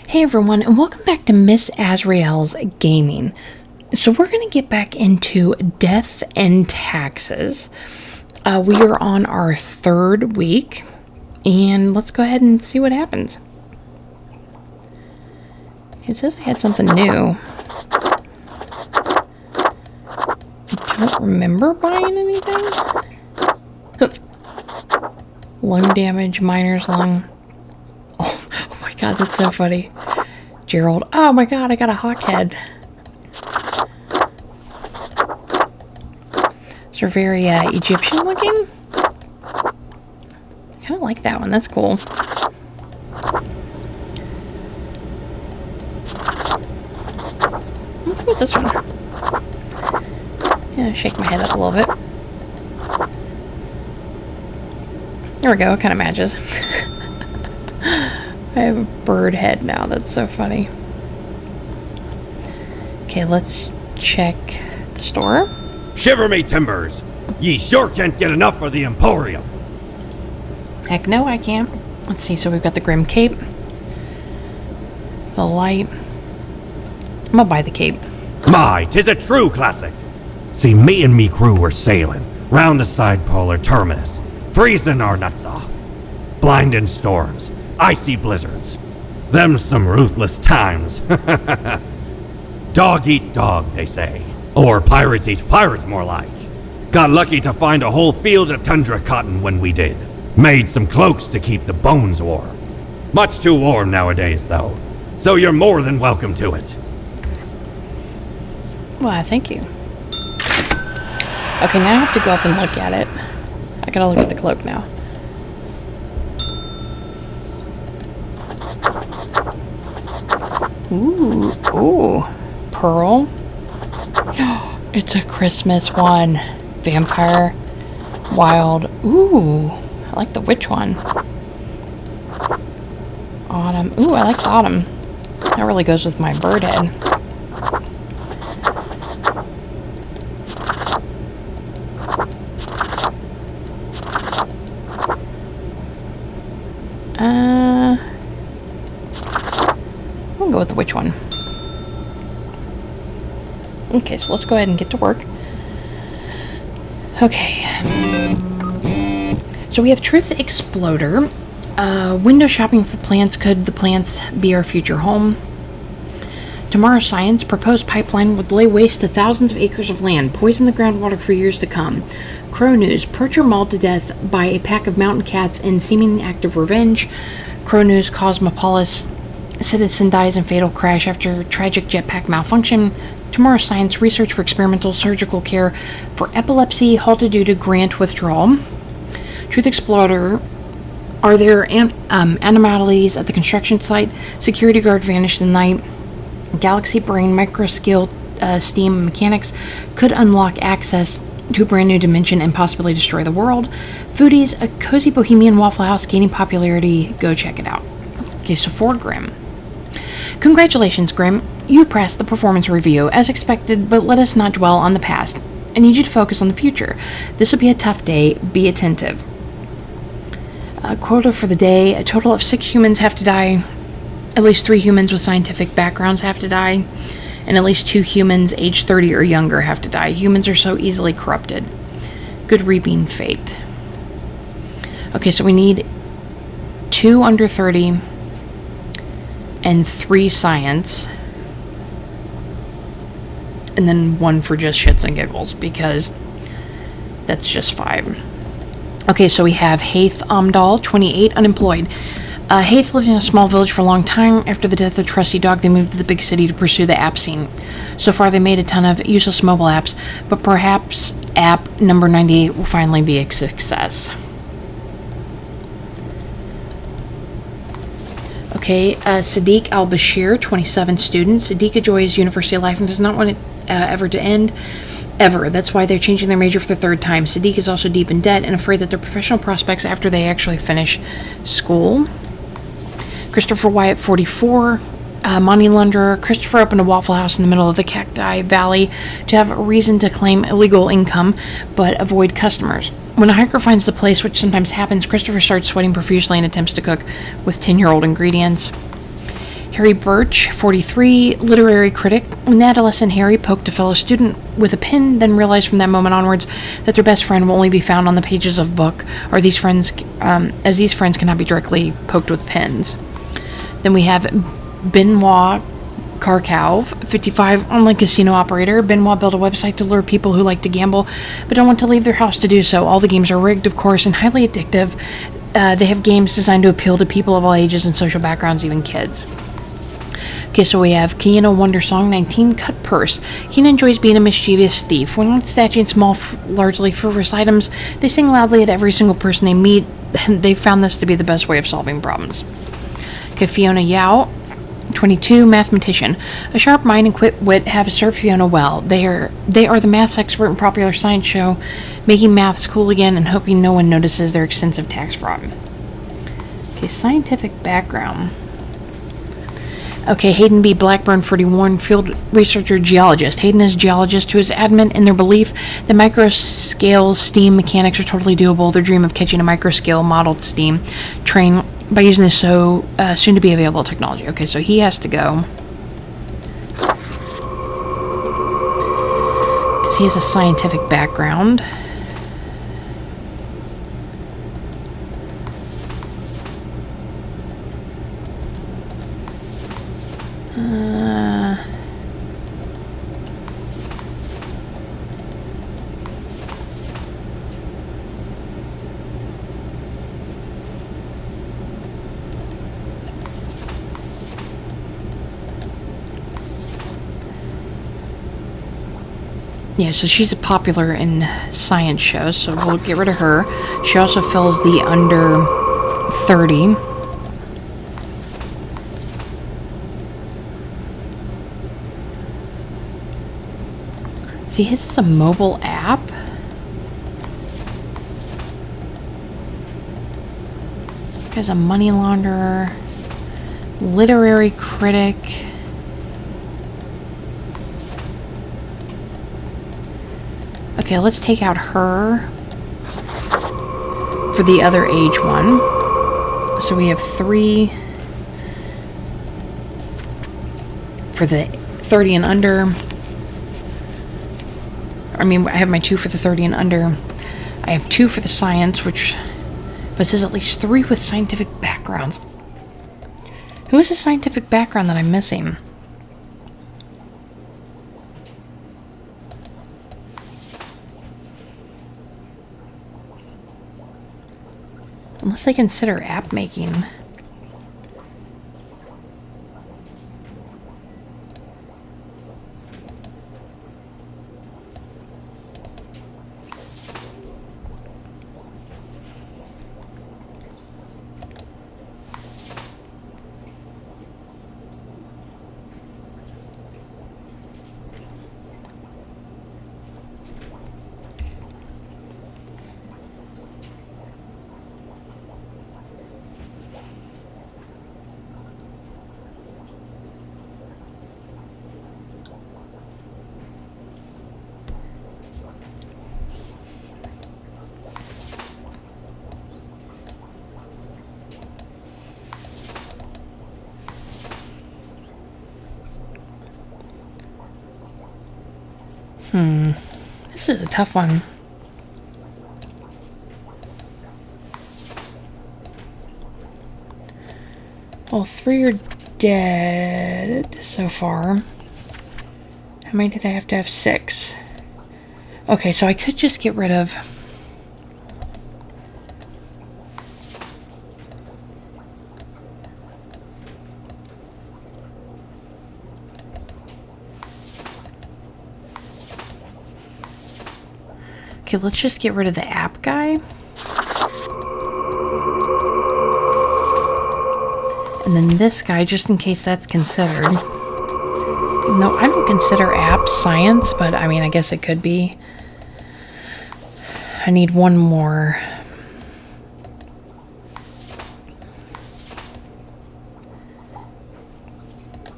Hey everyone, and welcome back to Miss Azrael's Gaming. So we're going to get back into death and taxes. We are on our third week, and let's go ahead and see what happens. It says I had something new. I don't remember buying anything. Lung damage, miner's lung. Oh my god, that's so funny. Gerald. Oh my god, I got a hawk head. They're very Egyptian looking. I kind of like that one. That's cool. Let's get this one. Yeah, shake my head up a little bit. There we go. It kind of matches. I have a bird head now. That's so funny. Okay, let's check the store. Shiver me timbers! Ye sure can't get enough of the Emporium. Heck no, I can't. Let's see. So we've got the Grim Cape. The light. I'm gonna buy the cape. My, 'tis a true classic. See, me and me crew were sailing round the side polar terminus, freezing our nuts off. Blinding storms, icy blizzards. Them some ruthless times. Dog eat dog, they say. Or pirates eat pirates, more like. Got lucky to find a whole field of tundra cotton when we did. Made some cloaks to keep the bones warm. Much too warm nowadays, though. So you're more than welcome to it. Why, thank you. Okay, now I have to go up and look at it. I gotta look at the cloak now. Ooh, pearl. It's a Christmas one. Vampire, wild. Ooh, I like the witch one. Autumn. Ooh, I like the autumn. That really goes with my bird head. We'll go with the witch one. Okay, so let's go ahead and get to work. Okay. So we have Truth Exploder. Window shopping for plants. Could the plants be our future home? Tomorrow's Science. Proposed pipeline would lay waste to thousands of acres of land, poison the groundwater for years to come. Crow News. Percher mauled to death by a pack of mountain cats in seeming act of revenge. Crow News. Cosmopolis. Citizen dies in fatal crash after tragic jetpack malfunction. Tomorrow's Science. Research for experimental surgical care for epilepsy halted due to grant withdrawal. Truth Exploder. Are there anomalies at the construction site? Security guard vanished in the night. Galaxy Brain microscale steam mechanics could unlock access to a brand new dimension and possibly destroy the world. Foodies, a cozy bohemian Waffle House gaining popularity. Go check it out. Okay, so for Grim. Congratulations, Grim. You passed the performance review as expected, but let us not dwell on the past. I need you to focus on the future. This will be a tough day. Be attentive. Quota for the day. A total of 6 humans have to die. At least 3 humans with scientific backgrounds have to die. And at least 2 humans aged 30 or younger have to die. Humans are so easily corrupted. Good reaping fate. Okay, so we need 2 under 30 and 3 science. And then 1 for just shits and giggles, because that's just 5. Okay, so we have Haith Amdal, 28, unemployed. Haith lived in a small village for a long time. After the death of the trusty dog, they moved to the big city to pursue the app scene. So far, they made a ton of useless mobile apps, but perhaps app number 98 will finally be a success. Okay, Sadiq Al-Bashir, 27, student. Sadiq enjoys university life and does not want it ever to end. Ever. That's why they're changing their major for the 3rd time. Sadiq is also deep in debt and afraid that their professional prospects after they actually finish school. Christopher Wyatt, 44, money launderer. Christopher opened a Waffle House in the middle of the Cacti Valley to have a reason to claim illegal income, but avoid customers. When a hiker finds the place, which sometimes happens, Christopher starts sweating profusely and attempts to cook with 10-year-old ingredients. Harry Birch, 43, literary critic. When adolescent Harry poked a fellow student with a pin, then realized from that moment onwards that their best friend will only be found on the pages of a book, or these friends, as these friends cannot be directly poked with pins. Then we have Benoit Karkov, 55, online casino operator. Benoit built a website to lure people who like to gamble but don't want to leave their house to do so. All the games are rigged, of course, and highly addictive. They have games designed to appeal to people of all ages and social backgrounds, even kids. Okay, so we have Kiana Wondersong, 19, cut purse. Kiana enjoys being a mischievous thief. When not stashing small, largely frivolous items, they sing loudly at every single person they meet. They found this to be the best way of solving problems. Okay, Fiona Yao, 22, mathematician. A sharp mind and quick wit have served Fiona well. They are the maths expert in popular science show, making maths cool again and hoping no one notices their extensive tax fraud. Okay, scientific background. Okay, Hayden B. Blackburn, 41, field researcher, geologist. Hayden is a geologist who is adamant in their belief that microscale steam mechanics are totally doable. Their dream of catching a microscale modeled steam train by using this so soon to be available technology. Okay, so he has to go because he has a scientific background. Yeah, so she's popular in science shows, so we'll get rid of her. She also fills the under 30. See, his is a mobile app. There's a money launderer, literary critic. Okay, let's take out her for the other age one. So we have 3 for the 30 and under. I mean, I have my 2 for the 30 and under. I have 2 for the science, but it says at least 3 with scientific backgrounds. Who is the scientific background that I'm missing? Unless they consider app making. This is a tough one. Well, 3 are dead so far. How many did I have to have? 6. Okay, so I could just get rid of... Okay, let's just get rid of the app guy. And then this guy, just in case that's considered. Even though I don't consider apps science, but I mean, I guess it could be. I need one more.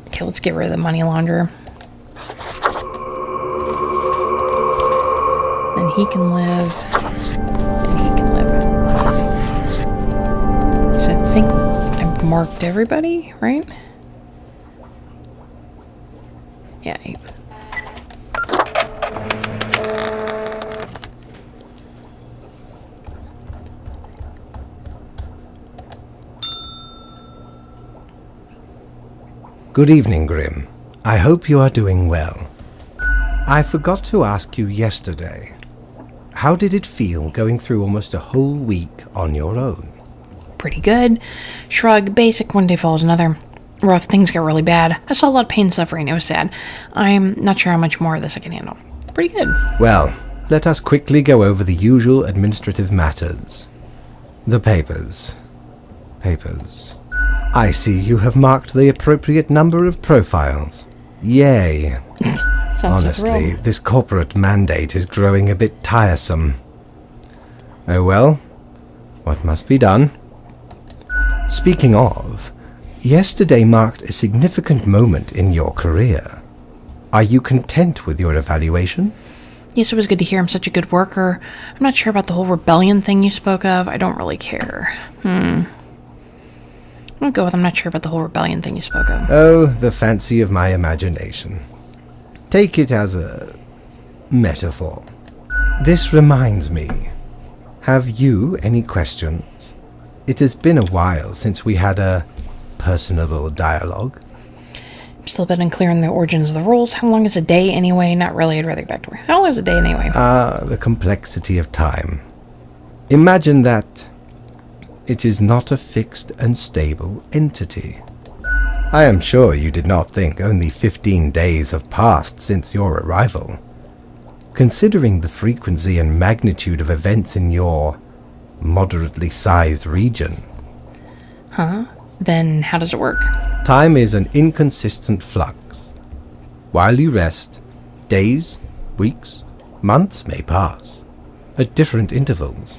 Okay, let's get rid of the money launderer. Then he can live. And he can live. So I think I've marked everybody, right? Yeah. Good evening, Grim. I hope you are doing well. I forgot to ask you yesterday. How did it feel going through almost a whole week on your own? Pretty good. Shrug. Basic. One day follows another. Rough. Things get really bad. I saw a lot of pain and suffering. It was sad. I'm not sure how much more of this I can handle. Pretty good. Well, let us quickly go over the usual administrative matters. The papers. I see you have marked the appropriate number of profiles. Yay. Sounds Honestly, this corporate mandate is growing a bit tiresome. Oh well, what must be done? Speaking of, yesterday marked a significant moment in your career. Are you content with your evaluation? Yes, it was good to hear I'm such a good worker. I'm not sure about the whole rebellion thing you spoke of. I don't really care. I'll go with I'm not sure about the whole rebellion thing you spoke of. Oh, the fancy of my imagination. Take it as a metaphor. This reminds me. Have you any questions? It has been a while since we had a personable dialogue. I'm still a bit unclear on the origins of the rules. How long is a day anyway? Not really. I'd rather get back to work. How long is a day anyway? The complexity of time. Imagine that it is not a fixed and stable entity. I am sure you did not think only 15 days have passed since your arrival. Considering the frequency and magnitude of events in your moderately sized region. Huh? Then how does it work? Time is an inconsistent flux. While you rest, days, weeks, months may pass, at different intervals.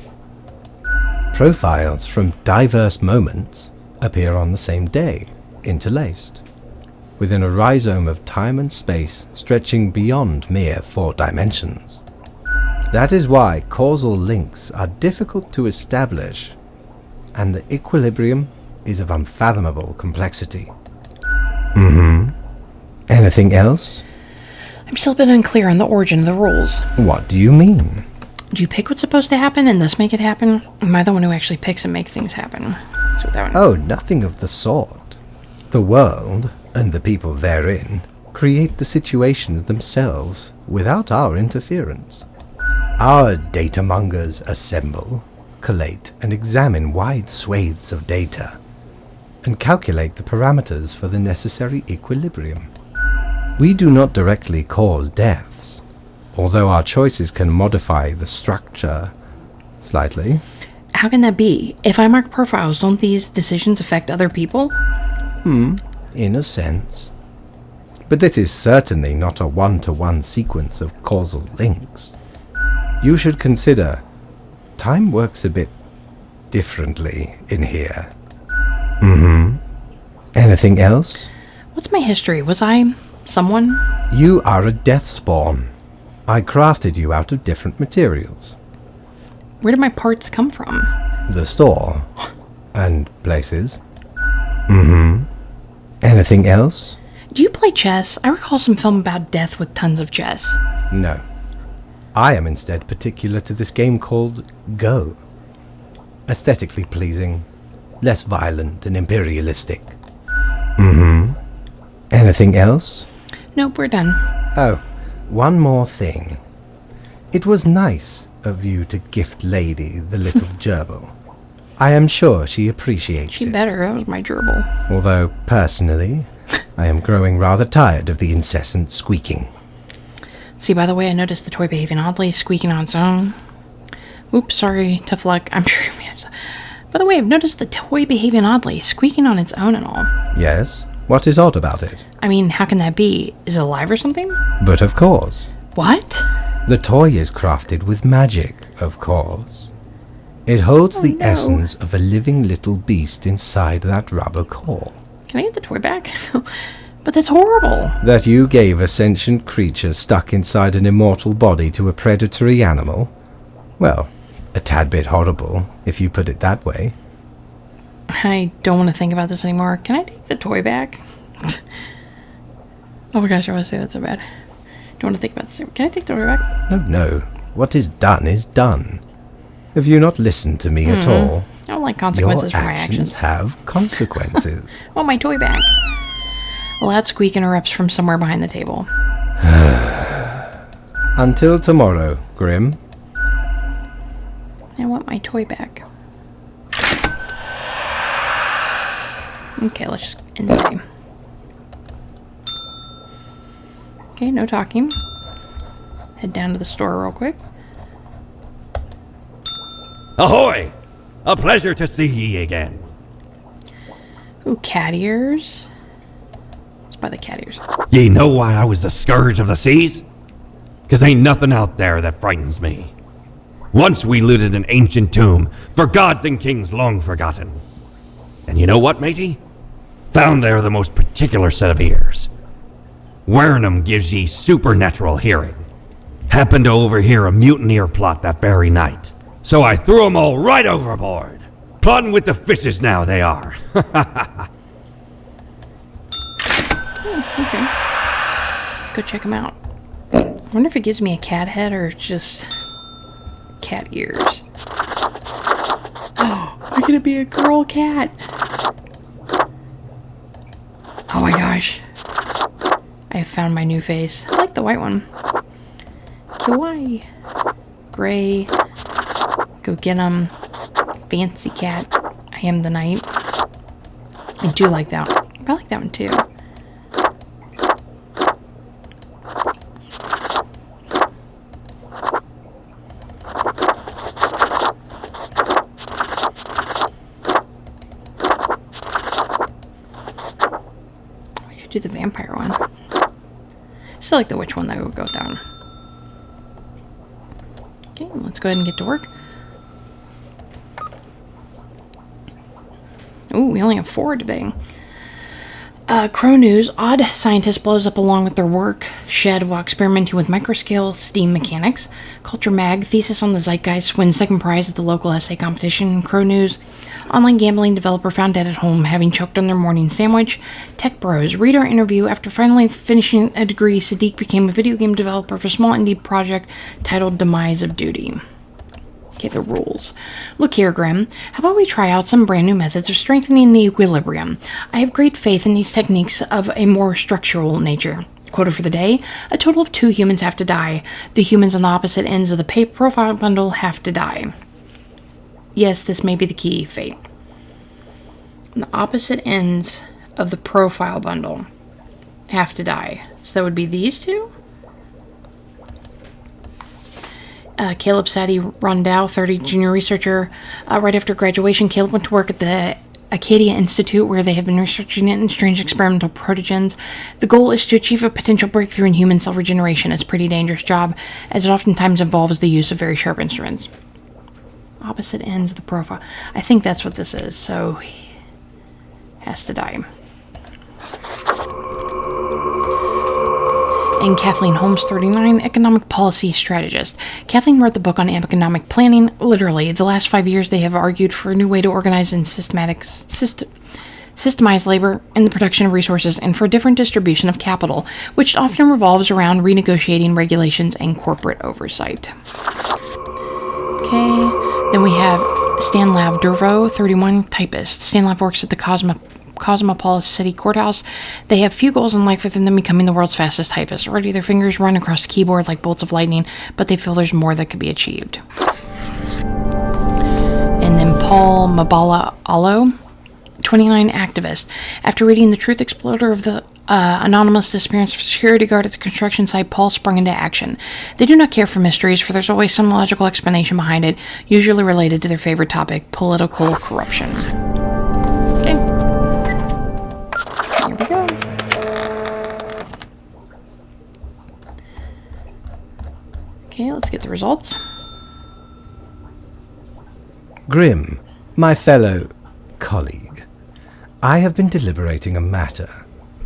Profiles from diverse moments appear on the same day, interlaced, within a rhizome of time and space stretching beyond mere 4 dimensions. That is why causal links are difficult to establish, and the equilibrium is of unfathomable complexity. Anything else? I'm still a bit unclear on the origin of the rules. What do you mean? Do you pick what's supposed to happen and thus make it happen? Am I the one who actually picks and makes things happen? That's what that one. Oh, nothing of the sort. The world, and the people therein, create the situations themselves without our interference. Our datamongers assemble, collate, and examine wide swathes of data, and calculate the parameters for the necessary equilibrium. We do not directly cause deaths, although our choices can modify the structure slightly. How can that be? If I mark profiles, don't these decisions affect other people? In a sense. But this is certainly not a one-to-one sequence of causal links. You should consider, time works a bit differently in here. Anything else? What's my history? Was I someone? You are a death spawn. I crafted you out of different materials. Where did my parts come from? The store. And places. Anything else? Do you play chess? I recall some film about death with tons of chess. No. I am instead particular to this game called Go. Aesthetically pleasing, less violent and imperialistic. Anything else? Nope, we're done. Oh, one more thing. It was nice of you to gift Lady the little gerbil. I am sure she appreciates She it. better. That was my gerbil. Although, personally, I am growing rather tired of the incessant squeaking. See, by the way, I noticed the toy behaving oddly, squeaking on its own. Oops, sorry, tough luck. I'm sure you managed that. By the way, I've noticed the toy behaving oddly, squeaking on its own and all. Yes? What is odd about it? I mean, how can that be? Is it alive or something? But of course. What? The toy is crafted with magic, of course. It holds the no. essence of a living little beast inside that rubber core. Can I get the toy back? But that's horrible. That you gave a sentient creature stuck inside an immortal body to a predatory animal? Well, a tad bit horrible, if you put it that way. I don't want to think about this anymore. Can I take the toy back? Oh my gosh, I want to say that so bad. Don't want to think about this. Can I take the order back? No. What is done is done. If you not listen to me at all, I don't like consequences your for my actions. have consequences. Oh, my toy back. A loud squeak interrupts from somewhere behind the table. Until tomorrow, Grim. I want my toy back. Okay, let's just end the game. Okay, no talking. Head down to the store real quick. Ahoy! A pleasure to see ye again. Ooh, cat ears. Let's buy the cat ears. Ye know why I was the scourge of the seas? 'Cause ain't nothing out there that frightens me. Once we looted an ancient tomb for gods and kings long forgotten. And you know what, matey? Found there the most particular set of ears. Wearing 'em gives ye supernatural hearing. Happened to overhear a mutineer plot that very night. So I threw 'em all right overboard. Plotting with the fishes now they are. Okay. Let's go check them out. I wonder if it gives me a cat head or just cat ears. Oh, I'm gonna be a girl cat. Oh my gosh. I have found my new face. I like the white one. Kawaii. Gray. Go get 'em. Fancy cat. I am the knight. I do like that one. I like that one too. We could do the vampire one. Still like the witch one, though. We'll go with that one. Okay, let's go ahead and get to work. Ooh, we only have 4 today. Crow News. Odd scientist blows up along with their work shed while experimenting with microscale steam mechanics. Culture Mag. Thesis on the Zeitgeist wins second prize at the local essay competition. Crow News. Online gambling developer found dead at home having choked on their morning sandwich. Tech Bros. Reader interview. After finally finishing a degree, Sadiq became a video game developer for a small indie project titled Demise of Duty. Okay, the rules. Look here, Grim. How about we try out some brand new methods of strengthening the equilibrium? I have great faith in these techniques of a more structural nature. Quota for the day: a total of 2 humans have to die. The humans on the opposite ends of the profile bundle have to die. Yes, this may be the key fate. On the opposite ends of the profile bundle have to die. So that would be these 2? Caleb Sadie Rondow, 30, junior researcher. Right after graduation, Caleb went to work at the Acadia Institute, where they have been researching it in strange experimental protogens. The goal is to achieve a potential breakthrough in human cell regeneration. It's a pretty dangerous job, as it oftentimes involves the use of very sharp instruments. Opposite ends of the profile. I think that's what this is, so he has to die. And Kathleen Holmes, 39, economic policy strategist. Kathleen wrote the book on economic planning. Literally, the last 5 years they have argued for a new way to organize and systemize labor and the production of resources, and for a different distribution of capital, which often revolves around renegotiating regulations and corporate oversight. Okay, then we have Stanlav Dervo, 31, typist. Stanlav works at the Cosmopolis City Courthouse. They have few goals in life other than becoming the world's fastest typist. Already their fingers run across the keyboard like bolts of lightning, but they feel there's more that could be achieved. And then Paul Mabala Alo, 29, activist. After reading The Truth Exploder of the anonymous disappearance of a security guard at the construction site, Paul sprung into action. They do not care for mysteries, for there's always some logical explanation behind it, usually related to their favorite topic, political corruption. Okay. Here we go. Okay, let's get the results. Grim, my fellow colleague, I have been deliberating a matter.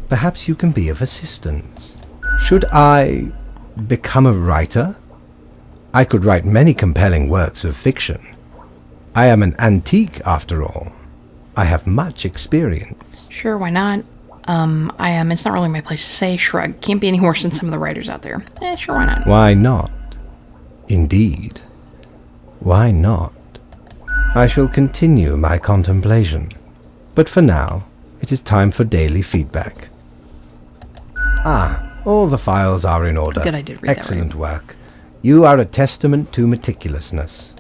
Perhaps you can be of assistance. Should I become a writer? I could write many compelling works of fiction. I am an antique, after all. I have much experience. Sure, why not? It's not really my place to say. Shrug. Can't be any worse than some of the writers out there. Sure, why not? Why not? Indeed. Why not? I shall continue my contemplation. But for now, it is time for daily feedback. All the files are in order. Good, I did read that Excellent work. You are a testament to meticulousness.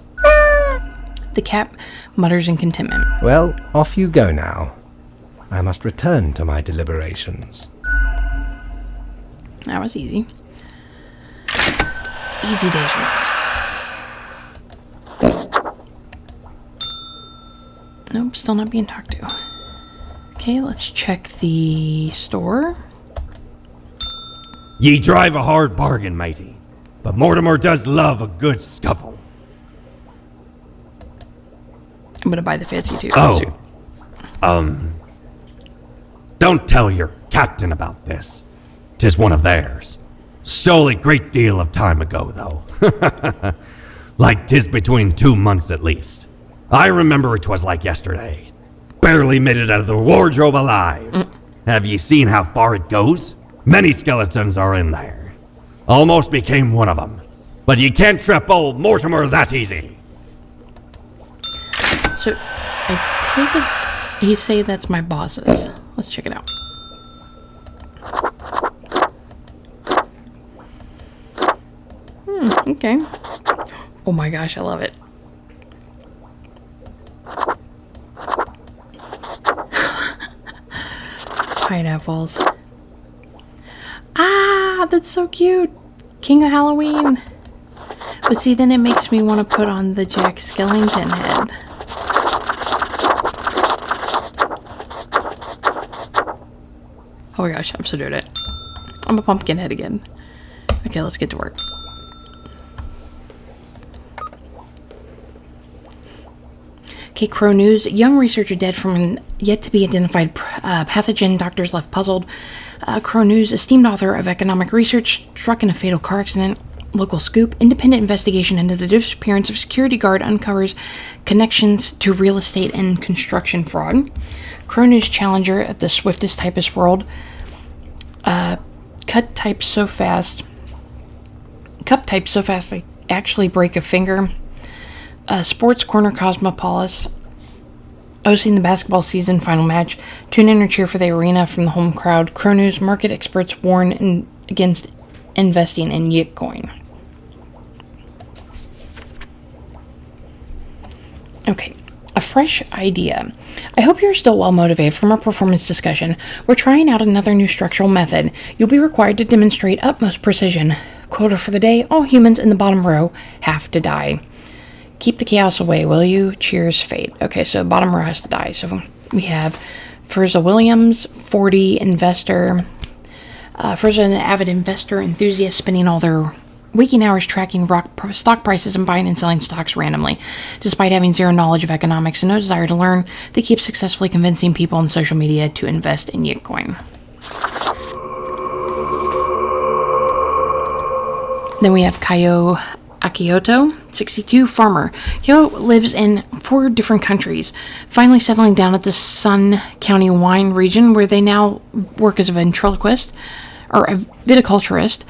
The cat mutters in contentment. Well, off you go now. I must return to my deliberations. That was easy. Easy days for us. Nope, still not being talked to. Okay, let's check the store. Ye drive a hard bargain, matey, but Mortimer does love a good scuffle. I'm gonna buy the fancy suit. Don't tell your captain about this. 'Tis one of theirs. Stole a great deal of time ago, though. Like 'tis between 2 months at least. I remember it was like yesterday. Barely made it out of the wardrobe alive. Have ye seen how far it goes? Many skeletons are in there. Almost became one of them. But ye can't trip old Mortimer that easy. So, I take it he say that's my boss's. Let's check it out. Okay. Oh my gosh, I love it. Pineapples. That's so cute. King of Halloween. But see, then it makes me want to put on the Jack Skellington head. Oh my gosh, I'm so doing it. I'm a pumpkin head again. Okay, let's get to work. Okay, Crow News. Young researcher dead from an yet-to-be-identified pathogen. Doctors left puzzled. Crow News. Esteemed author of economic research struck in a fatal car accident. Local scoop. Independent investigation into the disappearance of security guard uncovers connections to real estate and construction fraud. Crow News Challenger at the swiftest typist world. Cup types so fast they actually break a finger. Sports Corner Cosmopolis. Hosting the basketball season final match. Tune in or cheer for the arena from the home crowd. Crow News market experts warn against investing in Yitcoin. Okay, a fresh idea. I hope you're still well motivated from our performance discussion. We're trying out another new structural method. You'll be required to demonstrate utmost precision. Quota for the day, all humans in the bottom row have to die. Keep the chaos away, will you? Cheers, fate. Okay, so bottom row has to die. So we have Furza Williams, 40 investor. Furza, an avid investor enthusiast, spending all their waking hours tracking stock prices and buying and selling stocks randomly. Despite having zero knowledge of economics and no desire to learn, they keep successfully convincing people on social media to invest in Yitcoin. Then we have Kayo Akioto, 62, farmer. Kyo lives in 4 different countries, finally settling down at the Sun County wine region where they now work as a ventriloquist, or a viticulturist.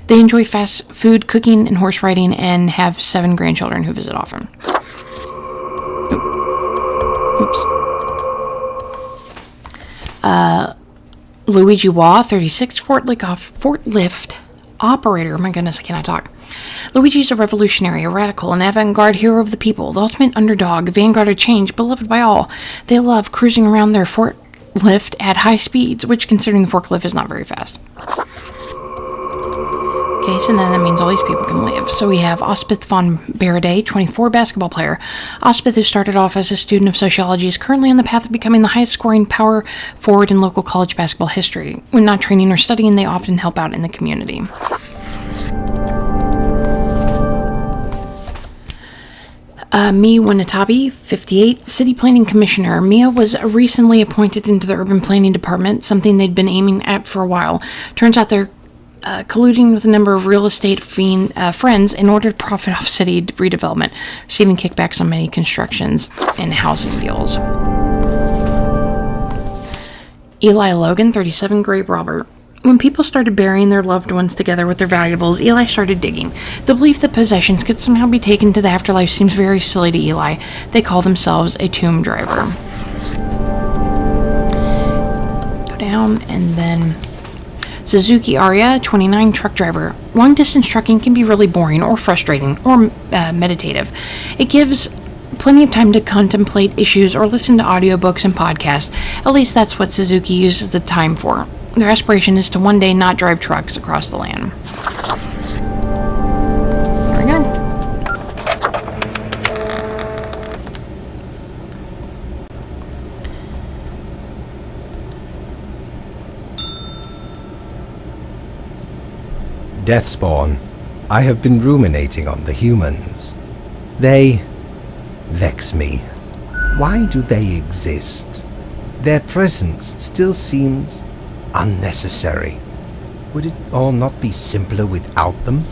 They enjoy fast food, cooking, and horse riding, and have 7 grandchildren who visit often. Oops. Luigi Waugh, 36, forklift operator. My goodness, I cannot talk. Luigi's a revolutionary, a radical, an avant-garde hero of the people, the ultimate underdog, vanguard of change, beloved by all. They love cruising around their forklift at high speeds, which, considering the forklift, is not very fast. Okay, so then that means all these people can live. So we have Ospith von Baraday, 24, basketball player. Ospith, who started off as a student of sociology, is currently on the path of becoming the highest-scoring power forward in local college basketball history. When not training or studying, they often help out in the community. Mia Winatabi, 58, City Planning Commissioner. Mia was recently appointed into the Urban Planning Department, something they'd been aiming at for a while. Turns out they're colluding with a number of real estate friends in order to profit off city redevelopment, receiving kickbacks on many constructions and housing deals. Eli Logan, 37, grave robber. When people started burying their loved ones together with their valuables, Eli started digging. The belief that possessions could somehow be taken to the afterlife seems very silly to Eli. They call themselves a tomb driver. Go down, and then Suzuki Aria, 29, truck driver. Long-distance trucking can be really boring or frustrating or meditative. It gives plenty of time to contemplate issues or listen to audiobooks and podcasts. At least that's what Suzuki uses the time for. Their aspiration is to one day not drive trucks across the land. There we go. Deathspawn, I have been ruminating on the humans. They vex me. Why do they exist? Their presence still seems unnecessary. Would it all not be simpler without them?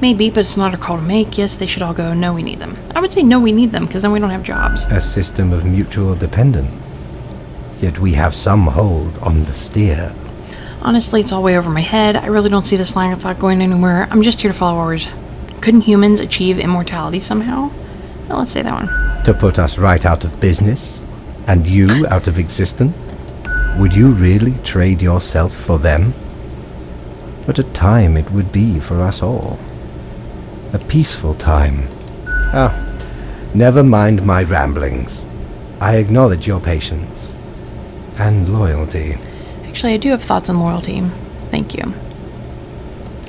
Maybe, but it's not our call to make. Yes, they should all go. No, we need them. I would say no, we need them, because then we don't have jobs. A system of mutual dependence. Yet we have some hold on the steer. Honestly, it's all way over my head. I really don't see this line of thought going anywhere. I'm just here to follow orders. Couldn't humans achieve immortality somehow? Well, let's say that one. To put us right out of business? And you out of existence? Would you really trade yourself for them? What a time it would be for us all. A peaceful time. Never mind my ramblings. I acknowledge your patience. And loyalty. Actually, I do have thoughts on loyalty. Thank you.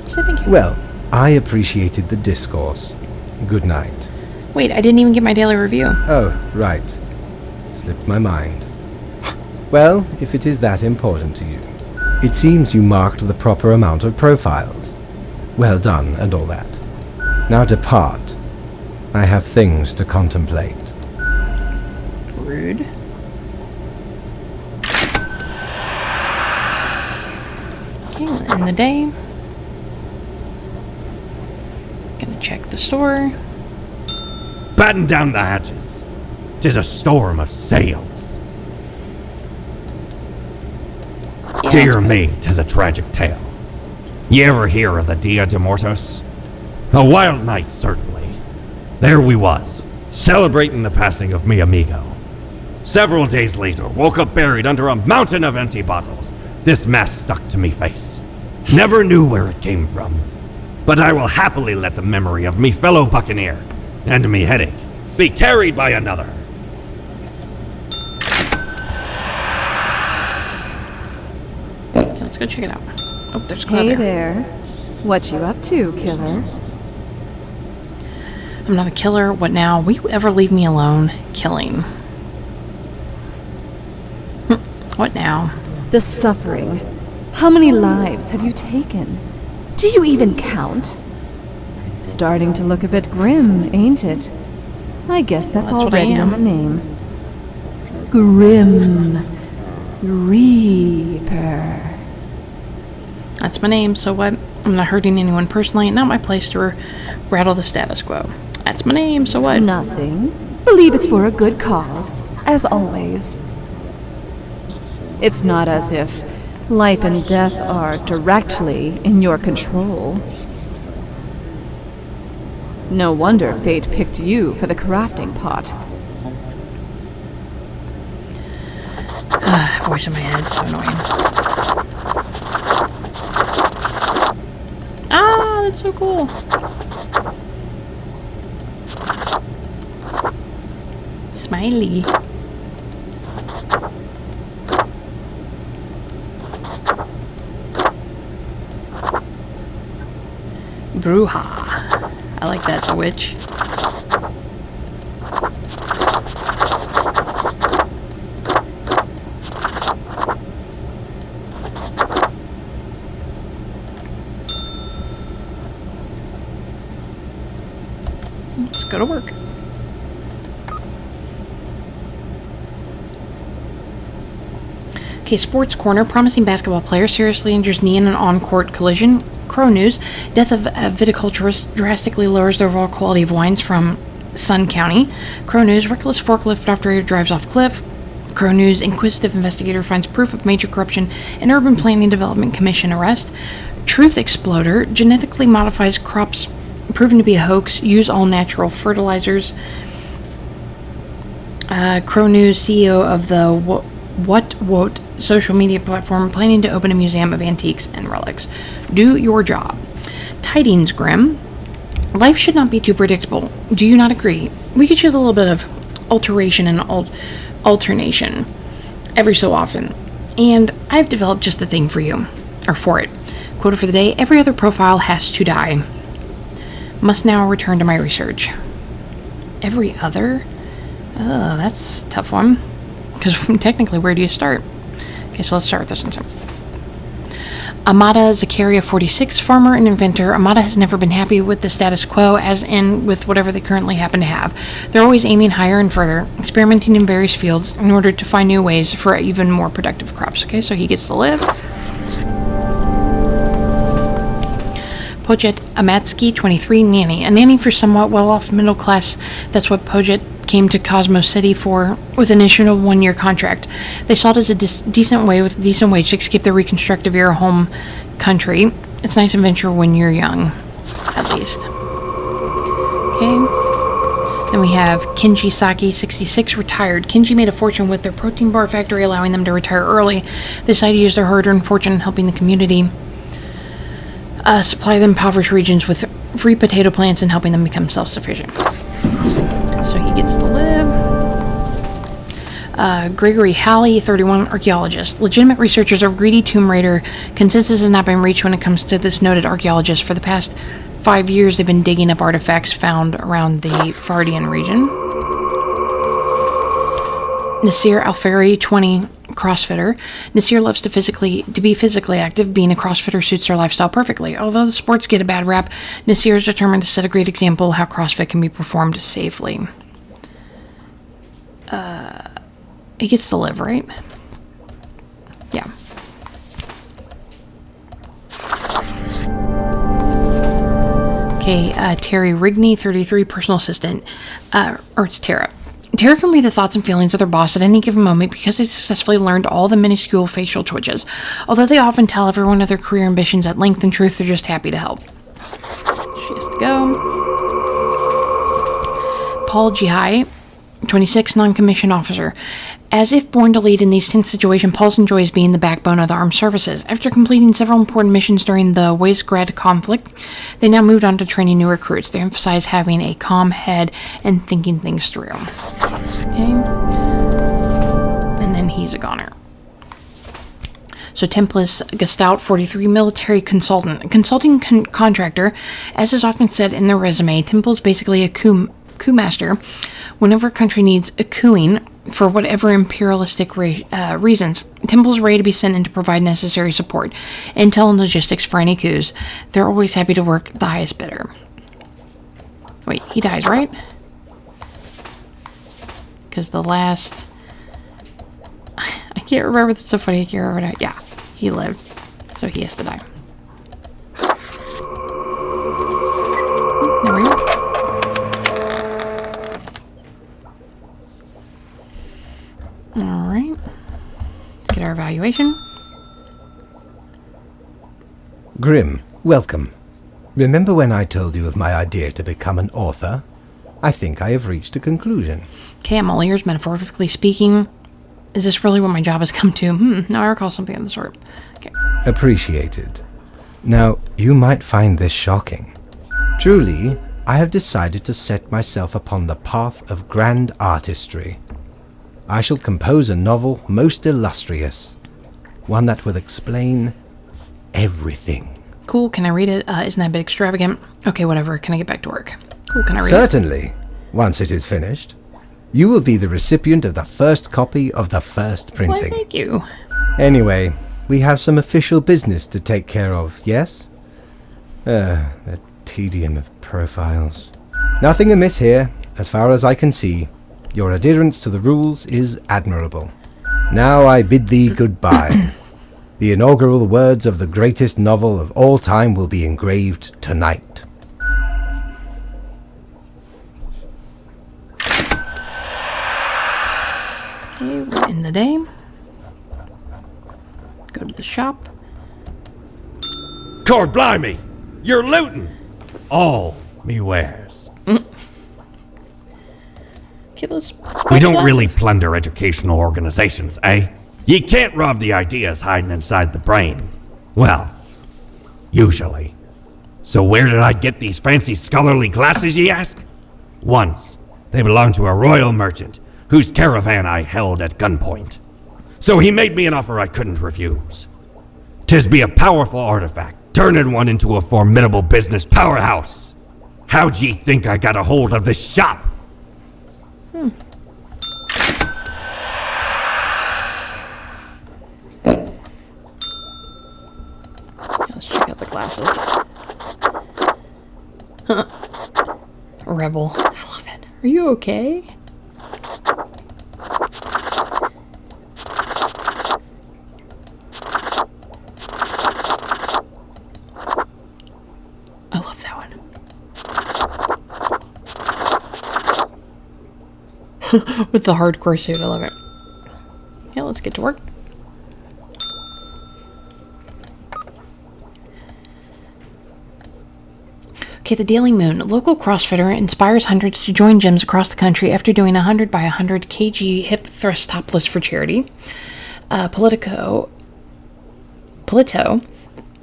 So thank you. Well, I appreciated the discourse. Good night. Wait, I didn't even get my daily review. Oh, right. Slipped my mind. Well, if it is that important to you. It seems you marked the proper amount of profiles. Well done, and all that. Now depart. I have things to contemplate. Rude. Okay, we'll end the day. Gonna check the store. Batten down the hatches. 'Tis a storm of sails. Yeah, Dear me, 'tis a tragic tale. Ye ever hear of the Dia de Mortos? A wild night, certainly. There we was, celebrating the passing of mi amigo. Several days later, woke up buried under a mountain of empty bottles. This mess stuck to me face. Never knew where it came from. But I will happily let the memory of me fellow buccaneer and me headache be carried by another. Okay, let's go check it out. Oh, there's Cloud Hey there. there. What you up to, killer? I'm not a killer. What now? Will you ever leave me alone? Killing. What now? The suffering. How many lives have you taken? Do you even count? Starting to look a bit grim, ain't it? I guess that's Well, that's what I already in am. the name. Grim Reaper. That's my name, so what? I'm not hurting anyone personally. Not my place to rattle the status quo. That's my name, so what? Nothing. Believe it's for a good cause, as always. It's not as if life and death are directly in your control. No wonder fate picked you for the crafting pot. Voice in my head, so annoying. Ah, that's so cool. Smiley. Bruja. I like that, the witch. Let's go to work. Okay, Sports Corner. Promising basketball player seriously injures knee in an on-court collision. Crow News. Death of a viticulturist drastically lowers the overall quality of wines from Sun County. Crow News. Reckless forklift operator drives off cliff. Crow News inquisitive investigator finds proof of major corruption in Urban Planning Development Commission arrest. Truth Exploder genetically modifies crops proven to be a hoax. Use all natural fertilizers. Crow News CEO of the What social media platform planning to open a museum of antiques and relics. Do your job. Tidings Grim. Life should not be too predictable. Do you not agree? We could choose a little bit of alteration and alternation every so often. And I've developed just the thing for you. Or for it. Quote for the day, every other profile has to die. Must now return to my research. Every other? That's a tough one. Because technically, where do you start? Okay, so let's start with this one. Amada Zakaria 46, farmer and inventor. Amada has never been happy with the status quo, as in with whatever they currently happen to have. They're always aiming higher and further, experimenting in various fields in order to find new ways for even more productive crops. Okay, so he gets to live. Pojet Amatsky 23, nanny. A nanny for somewhat well-off middle class. That's what Pojet came to Cosmos City for, with an initial 1-year contract. They saw it as a decent way with a decent wage to escape the reconstructive era home country. It's a nice adventure when you're young, at least. Okay. Then we have Kenji Saki 66, retired. Kenji made a fortune with their protein bar factory, allowing them to retire early. They decided to use their hard-earned fortune in helping the community supply the impoverished regions with free potato plants and helping them become self-sufficient. So he gets to live. Gregory Halley, 31, archaeologist. Legitimate researchers of greedy Tomb Raider. Consensus has not been reached when it comes to this noted archaeologist. For the past 5 years, they've been digging up artifacts found around the Fardian region. Nasir Alfari, 20, CrossFitter. Nasir loves to be physically active. Being a CrossFitter suits their lifestyle perfectly. Although the sports get a bad rap, Nasir is determined to set a great example of how CrossFit can be performed safely. He gets to live, right? Yeah. Okay, Terry Rigney, 33, personal assistant. Or it's Tara. Tara can read the thoughts and feelings of their boss at any given moment because they successfully learned all the minuscule facial twitches. Although they often tell everyone of their career ambitions at length, in truth, they're just happy to help. She has to go. Paul Jihai, 26, non-commissioned officer. As if born to lead in these tense situations, Paul enjoys being the backbone of the armed services. After completing several important missions during the Waysgrad conflict, they now moved on to training new recruits. They emphasize having a calm head and thinking things through. Okay. And then he's a goner. So Templis Gestalt, 43, military consultant. A consulting contractor, as is often said in their resume, Temple is basically a coup master. Whenever a country needs a cooing, for whatever imperialistic reasons, Temple's ready to be sent in to provide necessary support, intel and logistics for any coups. They're always happy to work the highest bidder. Wait, he dies, right? Because the last... I can't remember. That's so funny. I can't remember. Yeah, he lived. So he has to die. There we go. Alright. Let's get our evaluation. Grim, welcome. Remember when I told you of my idea to become an author? I think I have reached a conclusion. Okay, I'm all ears, metaphorically speaking. Is this really what my job has come to? No, I recall something of the sort. Okay. Appreciated. Now, you might find this shocking. Truly, I have decided to set myself upon the path of grand artistry. I shall compose a novel most illustrious. One that will explain everything. Cool, can I read it? Isn't that a bit extravagant? Okay, whatever. Can I get back to work? Cool, can I read it? Certainly. Once it is finished, you will be the recipient of the first copy of the first printing. Well, thank you. Anyway, we have some official business to take care of, yes? The tedium of profiles. Nothing amiss here, as far as I can see. Your adherence to the rules is admirable. Now I bid thee goodbye. The inaugural words of the greatest novel of all time will be engraved tonight. Okay, we're in the day. Go to the shop. Cord blimey! You're looting! All me wares. Okay, let's We don't really plunder educational organizations, eh? You can't rob the ideas hiding inside the brain. Well, usually. So where did I get these fancy scholarly glasses, ye ask? Once, they belonged to a royal merchant, whose caravan I held at gunpoint. So he made me an offer I couldn't refuse. 'Tis be a powerful artifact, turning one into a formidable business powerhouse. How'd ye think I got a hold of this shop? Let's check out the glasses. Rebel. I love it. Are you okay? I love that one. With the hardcore suit, I love it. Yeah, let's get to work. Okay, the Daily Moon. A local CrossFitter inspires hundreds to join gyms across the country after doing a 100 by 100 kg hip thrust topless for charity. Polito.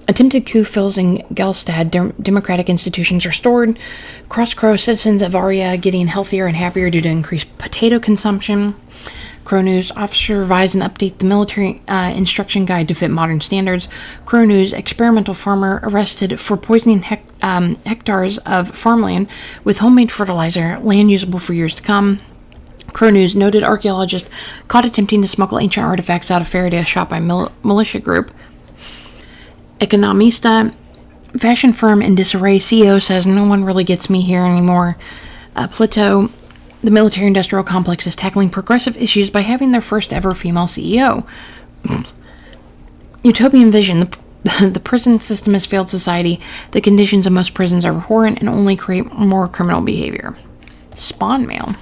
Attempted coup fills in Gelstad. Democratic institutions restored. Cross-Crow citizens of Aria getting healthier and happier due to increased potato consumption. Crow News. Officer revise and update the military instruction guide to fit modern standards. Crow News. Experimental farmer arrested for poisoning hectares of farmland with homemade fertilizer, land usable for years to come. Crow News. Noted archaeologist caught attempting to smuggle ancient artifacts out of Faraday shop by militia group. Economista. Fashion firm in disarray. CEO says no one really gets me here anymore. Plateau. The military-industrial complex is tackling progressive issues by having their first ever female CEO. Utopian vision. The prison system has failed society. The conditions of most prisons are abhorrent and only create more criminal behavior. Spawn mail.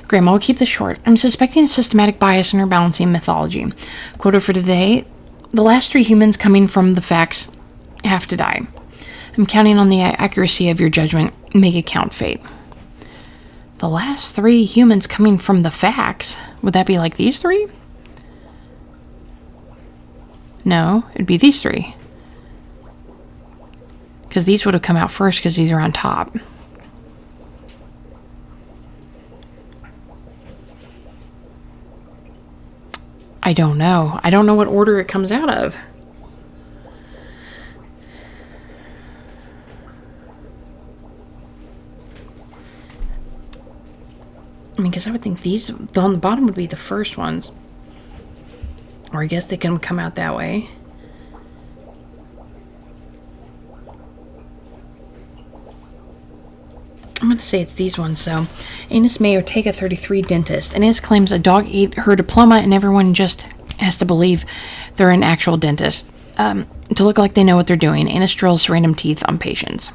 Grandma, I'll keep this short. I'm suspecting a systematic bias in her balancing mythology. Quote for today. The last 3 humans coming from the facts have to die. I'm counting on the accuracy of your judgment. Make it count, fate. The last 3 humans coming from the facts. Would that be like these 3? No, it'd be these 3. Because these would have come out first because these are on top. I don't know. I don't know what order it comes out of. I mean, because I would think these on the bottom would be the first ones. Or I guess they can come out that way. I'm going to say it's these ones. So, Ines May Ortega, 33, dentist. Ines claims a dog ate her diploma and everyone just has to believe they're an actual dentist. To look like they know what they're doing. Ines drills random teeth on patients.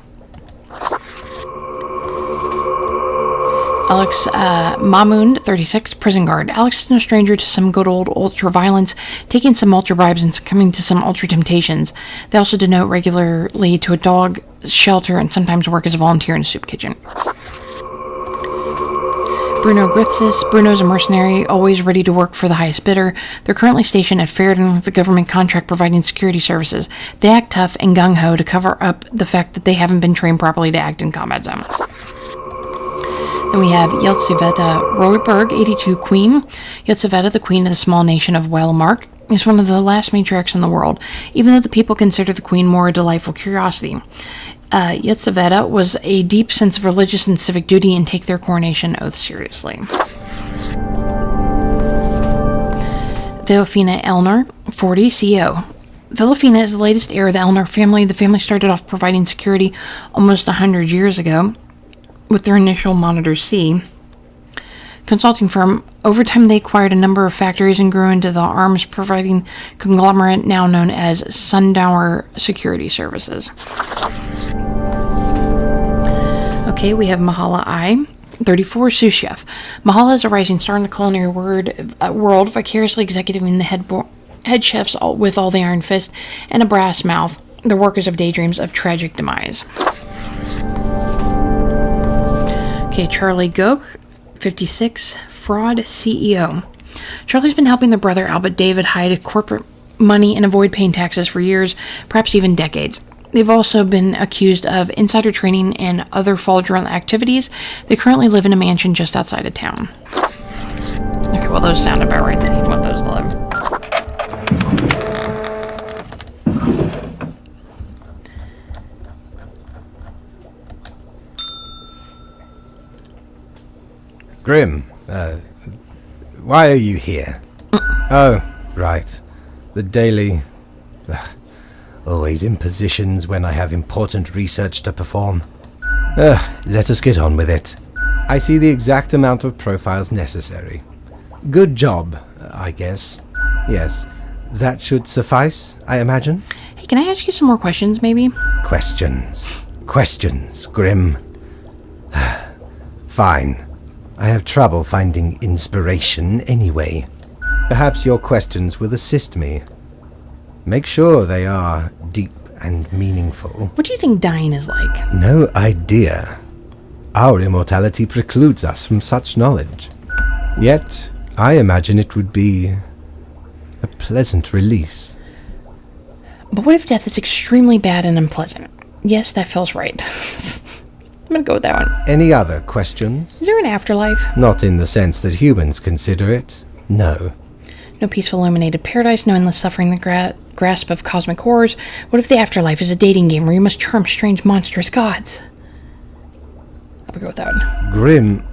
Alex Mahmoud, 36, prison guard. Alex is no stranger to some good old ultra-violence, taking some ultra-bribes and succumbing to some ultra-temptations. They also denote regularly to a dog shelter and sometimes work as a volunteer in a soup kitchen. Bruno Griffiths. Bruno's a mercenary, always ready to work for the highest bidder. They're currently stationed at Ferryden with the government contract providing security services. They act tough and gung-ho to cover up the fact that they haven't been trained properly to act in combat zone. Then we have Yeltsaveta Royberg, 82, queen. Yeltsaveta, the queen of the small nation of Wellmark, is one of the last matriarchs in the world, even though the people consider the queen more a delightful curiosity. Yeltsaveta was a deep sense of religious and civic duty and take their coronation oath seriously. Theophina Elner, 40, CEO. Theophina is the latest heir of the Elner family. The family started off providing security almost 100 years ago with their initial Monitor C consulting firm. Over time, they acquired a number of factories and grew into the arms providing conglomerate now known as Sundauer Security Services. Okay, we have Mahala I, 34, sous chef. Mahala is a rising star in the culinary world, vicariously executing the head chefs with all the iron fist and a brass mouth, the workers of daydreams of tragic demise. Okay, Charlie Goch, 56, fraud CEO. Charlie's been helping their brother Albert David hide corporate money and avoid paying taxes for years, perhaps even decades. They've also been accused of insider trading and other fraudulent activities. They currently live in a mansion just outside of town. Okay, well, those sound about right. They want those to live. Grim, why are you here? Oh, right. The daily... always impositions when I have important research to perform. Let us get on with it. I see the exact amount of profiles necessary. Good job, I guess. Yes, that should suffice, I imagine. Hey, can I ask you some more questions, maybe? Questions. Questions, Grim. Fine. I have trouble finding inspiration anyway. Perhaps your questions will assist me. Make sure they are deep and meaningful. What do you think dying is like? No idea. Our immortality precludes us from such knowledge. Yet, I imagine it would be a pleasant release. But what if death is extremely bad and unpleasant? Yes, that feels right. I'm gonna go with that one. Any other questions? Is there an afterlife? Not in the sense that humans consider it. No. No peaceful illuminated paradise, no endless suffering, the grasp of cosmic horrors. What if the afterlife is a dating game where you must charm strange, monstrous gods? I'll go with that one. Grim.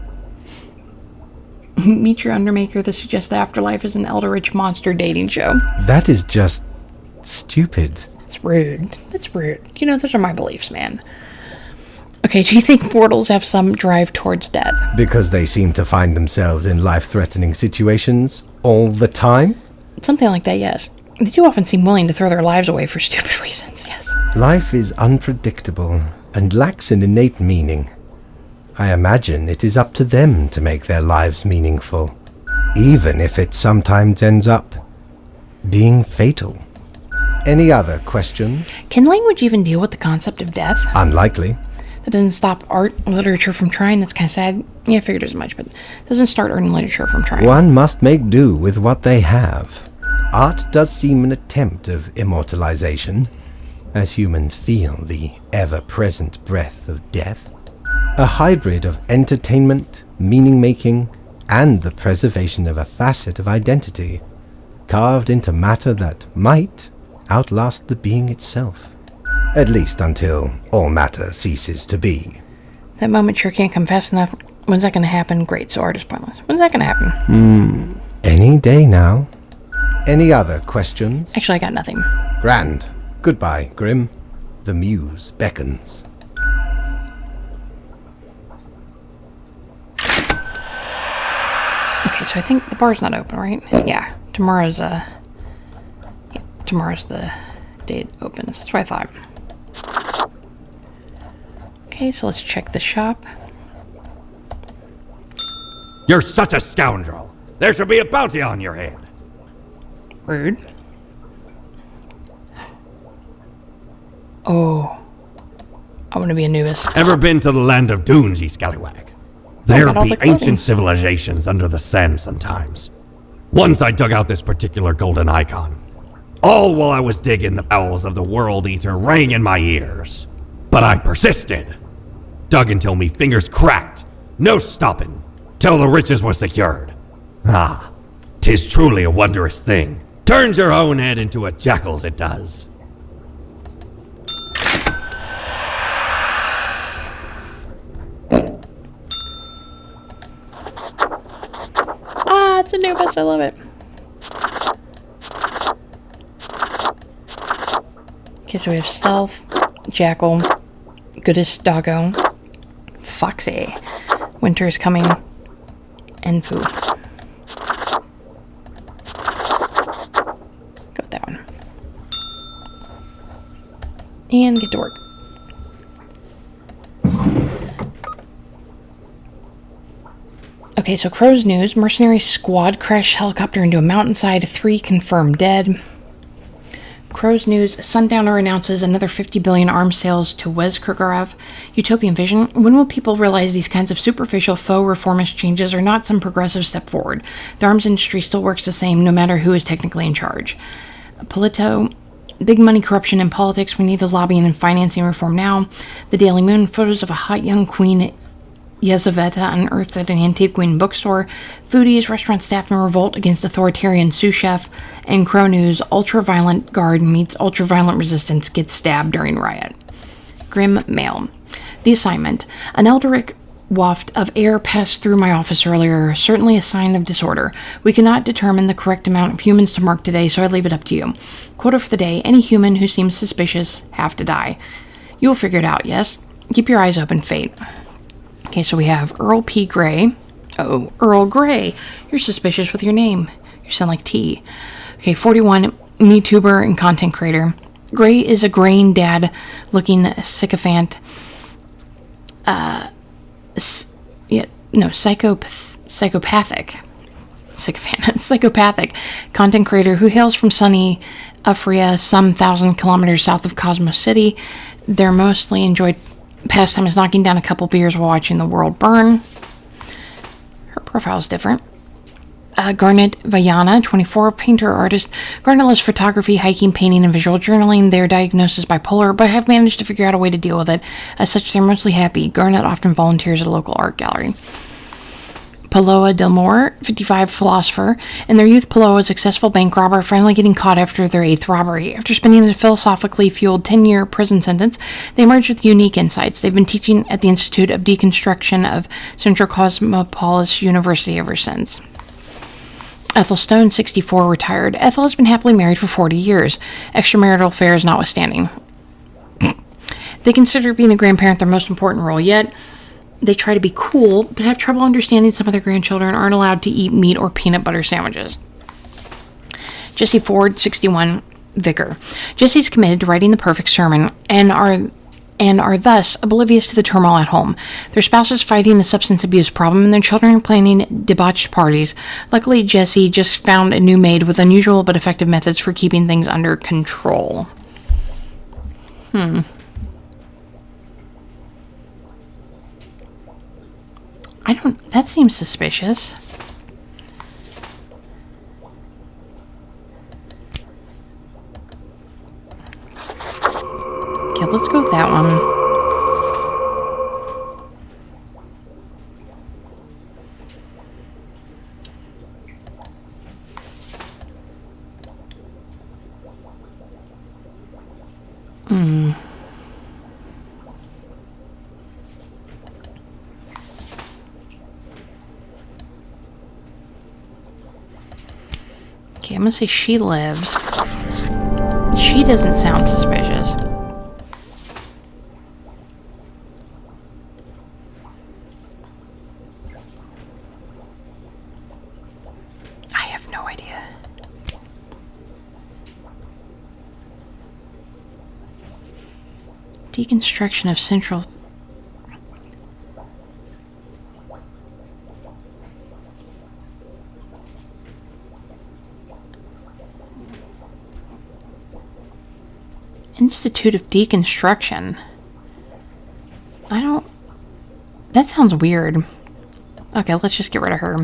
Meet your undermaker that suggests the afterlife is an eldritch monster dating show. That is just stupid. That's rude. That's rude. You know, those are my beliefs, man. Okay, do you think mortals have some drive towards death? Because they seem to find themselves in life-threatening situations all the time? Something like that, yes. They do often seem willing to throw their lives away for stupid reasons, yes. Life is unpredictable and lacks an innate meaning. I imagine it is up to them to make their lives meaningful, even if it sometimes ends up being fatal. Any other questions? Can language even deal with the concept of death? Unlikely. That doesn't stop art and literature from trying. That's kind of sad. Yeah, I figured as much, but it doesn't start art and literature from trying. One must make do with what they have. Art does seem an attempt of immortalization, as humans feel the ever-present breath of death. A hybrid of entertainment, meaning-making, and the preservation of a facet of identity, carved into matter that might outlast the being itself. At least until all matter ceases to be. That moment sure can't come fast enough. When's that going to happen? Great, so art is pointless. When's that going to happen? Any day now. Any other questions? Actually, I got nothing. Grand. Goodbye, Grim. The muse beckons. Okay, so I think the bar's not open, right? Yeah, tomorrow's the day it opens. That's what I thought. Okay, so let's check the shop. You're such a scoundrel. There should be a bounty on your head. Rude. Oh. I want to be Anubis. Ever been to the land of dunes, ye scallywag? There got all be the clothing. ancient civilizations under the sand sometimes. Once I dug out this particular golden icon. All while I was digging, the bowels of the World Eater rang in my ears. But I persisted. Dug until me fingers cracked. No stopping. Till the riches were secured. Ah, 'tis truly a wondrous thing. Turns your own head into a jackal's, it does. Ah, it's Anubis. I love it. Okay, so we have Stealth, Jackal, Goodest Doggo, Foxy, Winter is Coming, and Pooh. Go with that one. And get to work. Okay, so Crow's News. Mercenary squad crash helicopter into a mountainside. 3 confirmed dead. Crow's News. Sundowner announces another 50 billion arms sales to Wes Kurgarev. Utopian Vision. When will people realize these kinds of superficial faux reformist changes are not some progressive step forward? The arms industry still works the same no matter who is technically in charge. Polito. Big money, corruption, and politics. We need to lobbying and financing reform now. The Daily Moon. Photos of a hot young queen Yezaveta unearthed at an Antiquarian bookstore. Foodies, restaurant staff in revolt against authoritarian sous chef. And Crow News, ultra-violent guard meets ultra-violent resistance, gets stabbed during riot. Grim Mail. The assignment. An eldritch waft of air passed through my office earlier, certainly a sign of disorder. We cannot determine the correct amount of humans to mark today, so I leave it up to you. Quota for the day. Any human who seems suspicious have to die. You will figure it out, yes? Keep your eyes open, Fate. Okay, so we have Earl P. Gray. Oh, Earl Gray. You're suspicious with your name. You sound like T. Okay, 41, MeTuber and content creator. Gray is a grain dad looking sycophant. Psychopathic. Sycophant. Psychopathic content creator who hails from sunny Afria, some 1,000 kilometers south of Cosmos City. Their mostly enjoyed pastime is knocking down a couple beers while watching the world burn. Her profile is different. Garnet Vayana, 24, painter, artist. Garnet loves photography, hiking, painting, and visual journaling. Their diagnosis is bipolar, but have managed to figure out a way to deal with it. As such, they're mostly happy. Garnet often volunteers at a local art gallery. Paloa Delmore, 55, philosopher. In their youth, Paloa, a successful bank robber, finally getting caught after their 8th robbery. After spending a philosophically fueled 10-year prison sentence, they emerged with unique insights. They've been teaching at the Institute of Deconstruction of Central Cosmopolis University ever since. Ethel Stone, 64, retired. Ethel has been happily married for 40 years, extramarital affairs notwithstanding. They consider being a grandparent their most important role yet. They try to be cool, but have trouble understanding some of their grandchildren aren't allowed to eat meat or peanut butter sandwiches. Jesse Ford, 61, vicar. Jesse's committed to writing the perfect sermon and are thus oblivious to the turmoil at home. Their spouse is fighting a substance abuse problem and their children are planning debauched parties. Luckily, Jesse just found a new maid with unusual but effective methods for keeping things under control. That seems suspicious. Okay, let's go with that one. Okay, I'm gonna say she lives. She doesn't sound suspicious. I have no idea. Deconstruction of Central. Institute of Deconstruction. That sounds weird. Okay, let's just get rid of her.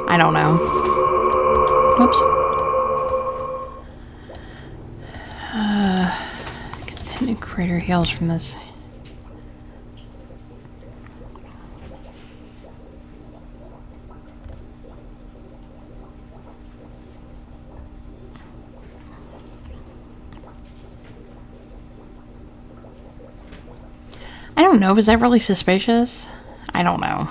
I don't know. Whoops. Content creator hails from this. I don't know. Was that really suspicious? I don't know.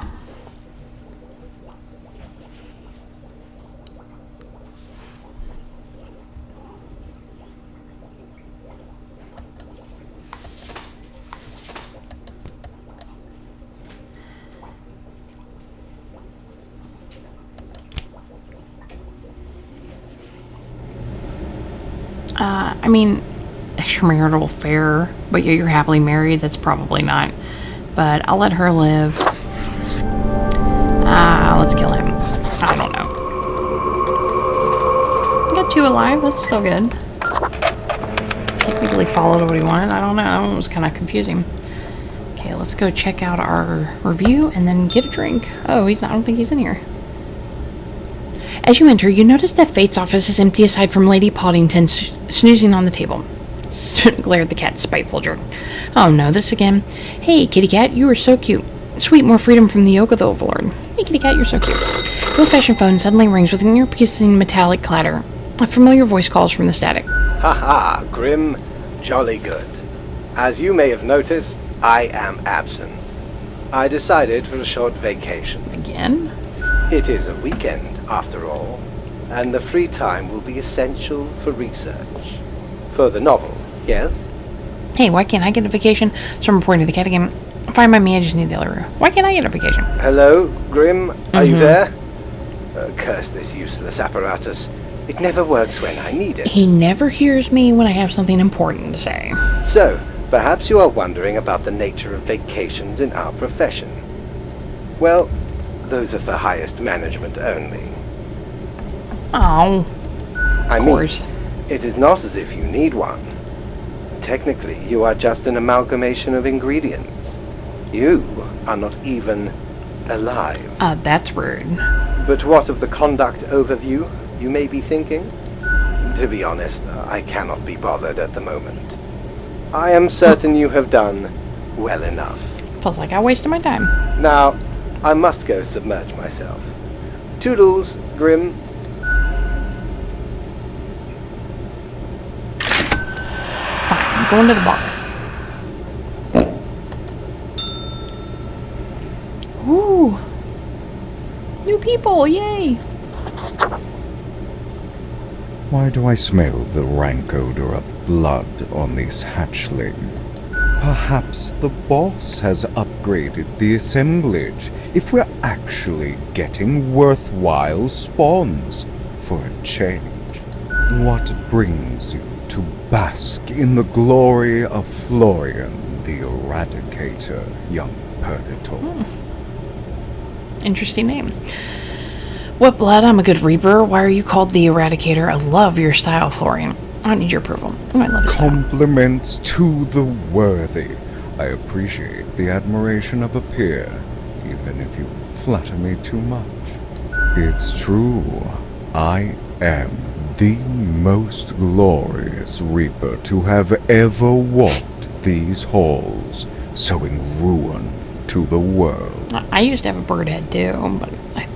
I mean, extramarital affair, but you're happily married, that's probably not. But I'll let her live. two alive. That's still good. Technically followed what he wanted. I don't know. That one was kind of confusing. Okay, let's go check out our review and then get a drink. Oh, I don't think he's in here. As you enter, you notice that Fate's office is empty aside from Lady Poddington snoozing on the table. Glared the cat, spiteful jerk. Oh no, this again. Hey, kitty cat, you are so cute. Sweet, more freedom from the yoke of the overlord. Hey, kitty cat, you're so cute. The old-fashioned phone suddenly rings with an ear-piercing metallic clatter. A familiar voice calls from the static. Haha, Grim, jolly good. As you may have noticed, I am absent. I decided for a short vacation. Again? It is a weekend, after all, and the free time will be essential for research. For the novel, yes? Hey, why can't I get a vacation? So I'm reporting to the cat again. Fine by me, I just need the other room. Why can't I get a vacation? Hello, Grim, are you there? Curse this useless apparatus. It never works when I need it. He never hears me when I have something important to say. So, perhaps you are wondering about the nature of vacations in our profession. Well, those are for highest management only. Oh, I of course. mean, it is not as if you need one. Technically, you are just an amalgamation of ingredients. You are not even alive. That's rude. But what of the conduct overview, you may be thinking? To be honest, I cannot be bothered at the moment. I am certain you have done well enough. Feels like I wasted my time. Now, I must go submerge myself. Toodles, Grim. Fine, I'm going to the bar. Ooh. New people, yay! Why do I smell the rank odor of blood on this hatchling? Perhaps the boss has upgraded the assemblage if we're actually getting worthwhile spawns for a change. What brings you to bask in the glory of Florian the Eradicator, young Purgator? Interesting name. What blood? I'm a good reaper. Why are you called the Eradicator? I love your style, Florian. I don't need your approval. Oh, I love his style. Compliments to the worthy. I appreciate the admiration of a peer, even if you flatter me too much. It's true. I am the most glorious reaper to have ever walked these halls, sowing ruin to the world. I used to have a bird head too, but I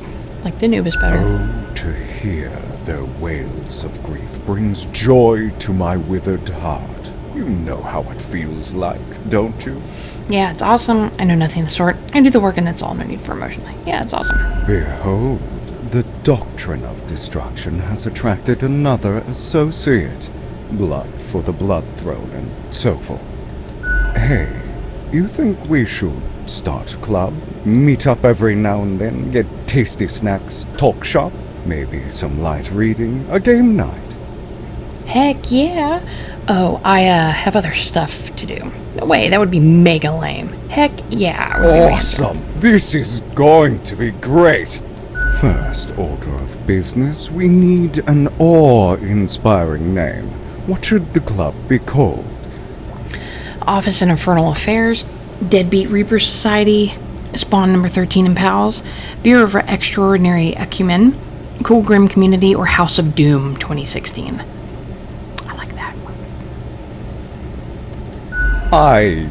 like the noob is better. Oh, to hear their wails of grief brings joy to my withered heart. You know how it feels like, don't you? Yeah, it's awesome. I know nothing of the sort. I do the work and that's all no need for emotionally. Yeah, it's awesome. Behold, the doctrine of destruction has attracted another associate. Blood for the blood throne and so forth. Hey, you think we should start a club? Meet up every now and then, get tasty snacks, talk shop, maybe some light reading, a game night. Heck yeah. Oh, I have other stuff to do. No way, that would be mega lame. Heck yeah. would be my answer. Awesome! This is going to be great! First order of business, we need an awe-inspiring name. What should the club be called? Office and Infernal Affairs, Deadbeat Reaper Society, Spawn number 13 and Pals, Bureau of Extraordinary Acumen, Cool Grim Community, or House of Doom 2016. I like that. I,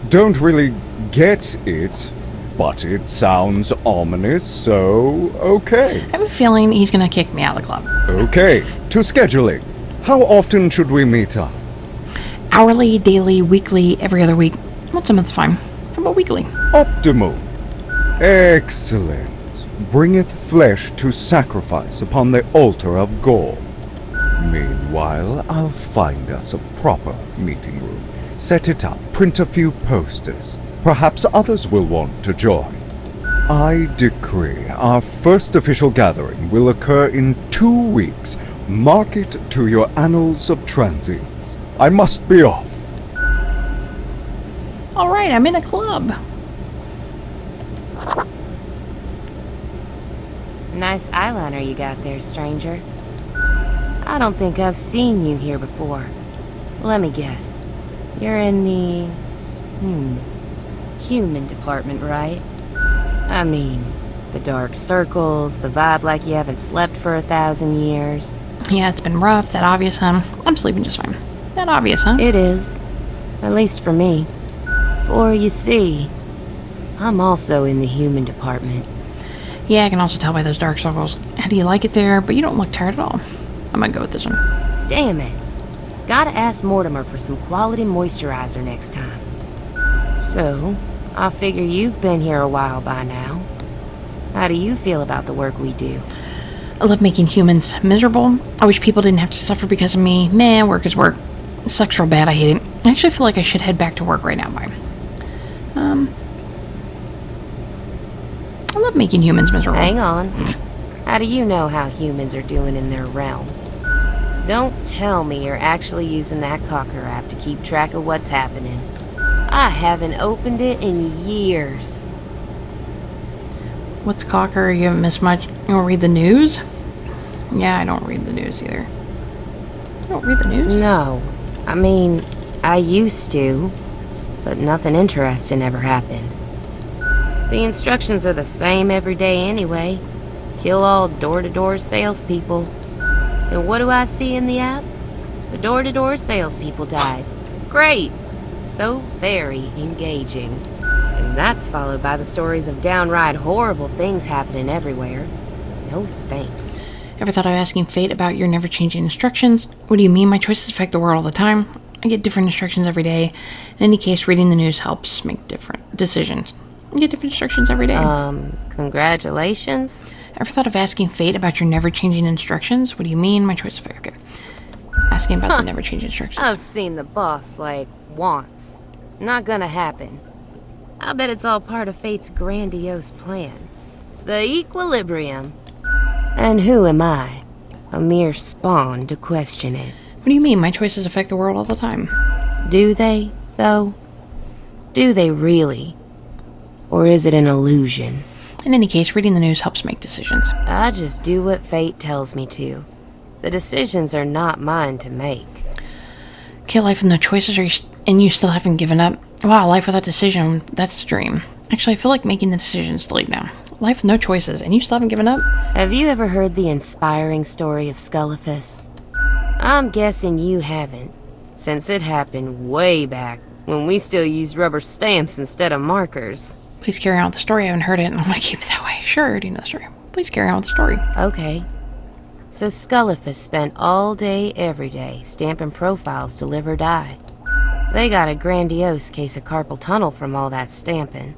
don't really get it, but it sounds ominous, so okay. I have a feeling he's gonna kick me out of the club. Okay, to scheduling. How often should we meet up? Hourly, daily, weekly, every other week. Once a month's fine. How about weekly? Optimal. Excellent. Bringeth flesh to sacrifice upon the altar of gore. Meanwhile, I'll find us a proper meeting room. Set it up, print a few posters. Perhaps others will want to join. I decree our first official gathering will occur in 2 weeks. Mark it to your annals of transience. I must be off. Alright, I'm in a club. Nice eyeliner you got there, stranger. I don't think I've seen you here before. Let me guess. You're in the... human department, right? I mean, the dark circles, the vibe like you haven't slept for 1,000 years. Yeah, it's been rough. That obvious, huh? I'm sleeping just fine. That obvious, huh? It is. At least for me. For, you see, I'm also in the human department. Yeah, I can also tell by those dark circles. How do you like it there? But you don't look tired at all. I'm gonna go with this one. Damn it. Gotta ask Mortimer for some quality moisturizer next time. So, I figure you've been here a while by now. How do you feel about the work we do? I love making humans miserable. I wish people didn't have to suffer because of me. Man, work is work. It sucks real bad. I hate it. I actually feel like I should head back to work right now. Bye. I love making humans miserable. Hang on. How do you know how humans are doing in their realm? Don't tell me you're actually using that Cocker app to keep track of what's happening. I haven't opened it in years. What's Cocker? You haven't missed much. You don't read the news? Yeah, I don't read the news either. You don't read the news? No. I mean, I used to, but nothing interesting ever happened. The instructions are the same every day anyway. Kill all door-to-door salespeople. And what do I see in the app? The door-to-door salespeople died. Great! So very engaging. And that's followed by the stories of downright horrible things happening everywhere. No thanks. Ever thought of asking fate about your never-changing instructions? What do you mean my choices affect the world all the time? I get different instructions every day. In any case, reading the news helps make different decisions. I get different instructions every day. Congratulations? Ever thought of asking fate about your never-changing instructions? What do you mean my choices affect... Okay. Asking about the never-changing instructions. I've seen the boss, like, once. Not gonna happen. I bet it's all part of fate's grandiose plan. The equilibrium. And who am I? A mere spawn to question it. What do you mean my choices affect the world all the time? Do they, though? Do they really? Or is it an illusion? In any case, reading the news helps make decisions. I just do what fate tells me to. The decisions are not mine to make. Okay, life with no choices, and you still haven't given up? Wow, life without decision, that's the dream. Actually, I feel like making the decisions to leave now. Life with no choices, and you still haven't given up? Have you ever heard the inspiring story of Scullifus? I'm guessing you haven't, since it happened way back when we still used rubber stamps instead of markers. Please carry on with the story. I haven't heard it, and I'm going to keep it that way. Sure, I already know the story. Please carry on with the story. Okay. So Scullifus spent all day, every day, stamping profiles to live or die. They got a grandiose case of carpal tunnel from all that stamping.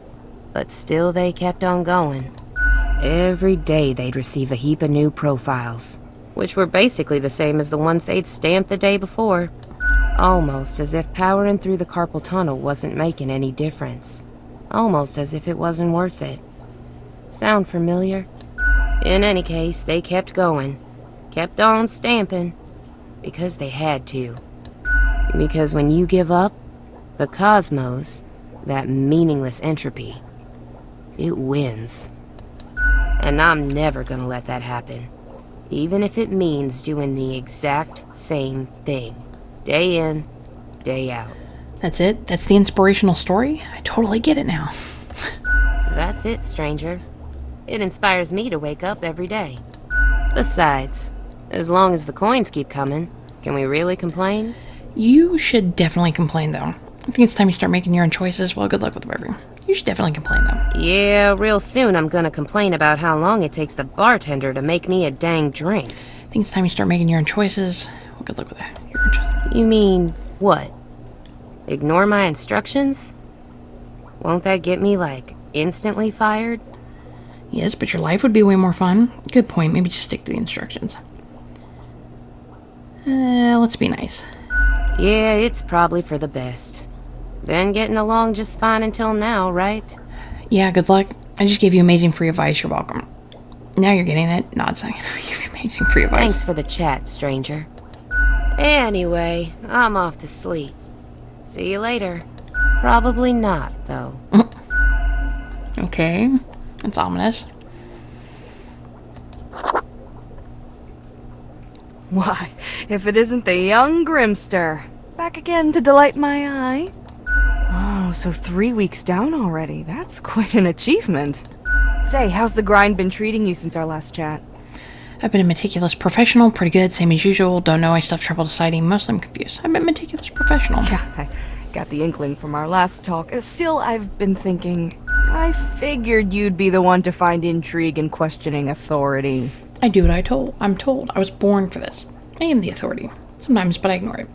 But still they kept on going. Every day they'd receive a heap of new profiles, which were basically the same as the ones they'd stamped the day before. Almost as if powering through the carpal tunnel wasn't making any difference. Almost as if it wasn't worth it. Sound familiar? In any case, they kept going. Kept on stamping. Because they had to. Because when you give up, the cosmos, that meaningless entropy, it wins. And I'm never gonna let that happen. Even if it means doing the exact same thing. Day in, day out. That's it? That's the inspirational story? I totally get it now. That's it, stranger. It inspires me to wake up every day. Besides, as long as the coins keep coming, can we really complain? You should definitely complain, though. I think it's time you start making your own choices. Well, good luck with whatever. You should definitely complain, though. Yeah, real soon I'm gonna complain about how long it takes the bartender to make me a dang drink. I think it's time you start making your own choices. Well, good luck with that. Your own choices. You mean, what? Ignore my instructions? Won't that get me, like, instantly fired? Yes, but your life would be way more fun. Good point. Maybe just stick to the instructions. Let's be nice. Yeah, it's probably for the best. Been getting along just fine until now, right? Yeah, good luck. I just gave you amazing free advice. You're welcome. Now you're getting it. Nod saying amazing free advice. Thanks for the chat, stranger. Anyway, I'm off to sleep. See you later. Probably not, though. Okay. That's ominous. Why, if it isn't the young Grimster. Back again to delight my eye. Oh, so 3 weeks down already. That's quite an achievement. Say, how's the grind been treating you since our last chat? I've been a meticulous professional, pretty good, same as usual. Don't know, I still have trouble deciding. Mostly I'm confused. I've been meticulous professional. Yeah, I got the inkling from our last talk. Still, I've been thinking... I figured you'd be the one to find intrigue in questioning authority. I do what I'm told. I was born for this. I am the authority. Sometimes, but I ignore it.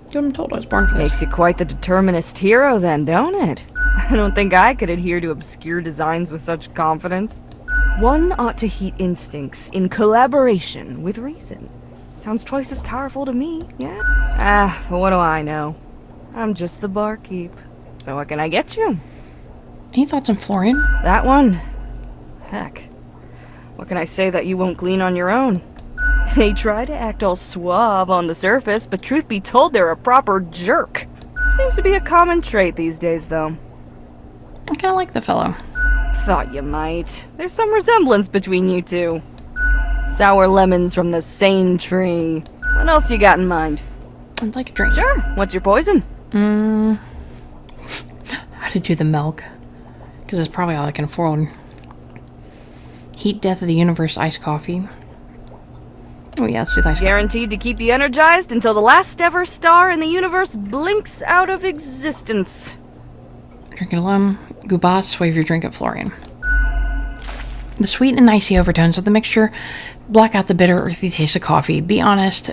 Do what I'm told. I was born for this. Makes you quite the determinist hero then, don't it? I don't think I could adhere to obscure designs with such confidence. One ought to heed instincts in collaboration with reason. Sounds twice as powerful to me, yeah? But what do I know? I'm just the barkeep. So what can I get you? Any thoughts on Florian? That one? Heck. What can I say that you won't glean on your own? They try to act all suave on the surface, but truth be told, they're a proper jerk. Seems to be a common trait these days, though. I kind of like the fellow. Thought you might. There's some resemblance between you two. Sour lemons from the same tree. What else you got in mind? I'd like a drink. Sure. What's your poison? How to do the milk. Because it's probably all I can afford. Heat Death of the Universe iced coffee. Oh yeah, let's do the iced coffee. Guaranteed to keep you energized until the last ever star in the universe blinks out of existence. Drink it alone. Gubas, wave your drink at Florian. The sweet and icy overtones of the mixture block out the bitter, earthy taste of coffee. Be honest,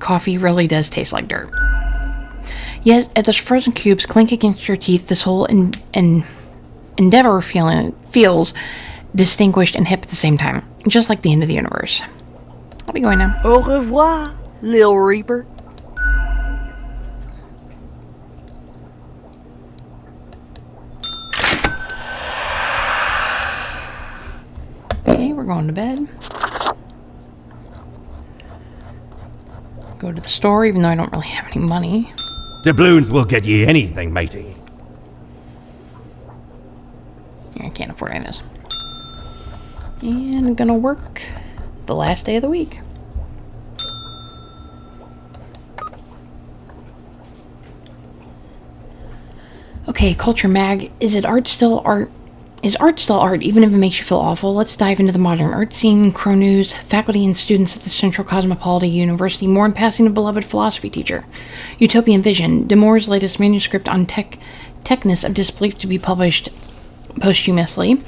coffee really does taste like dirt. Yes, as those frozen cubes clink against your teeth, this whole endeavor feels distinguished and hip at the same time. Just like the end of the universe. I'll be going now. Au revoir, Lil Reaper. Okay, we're going to bed. Go to the store, even though I don't really have any money. Doubloons will get ye anything, matey. I can't afford any of this. And I'm gonna work the last day of the week. Okay, Culture Mag. Is art still art, even if it makes you feel awful? Let's dive into the modern art scene. Crow News. Faculty and students at the Central Cosmopolitan University mourn passing a beloved philosophy teacher. Utopian Vision. Demore's latest manuscript on techness of disbelief to be published posthumously.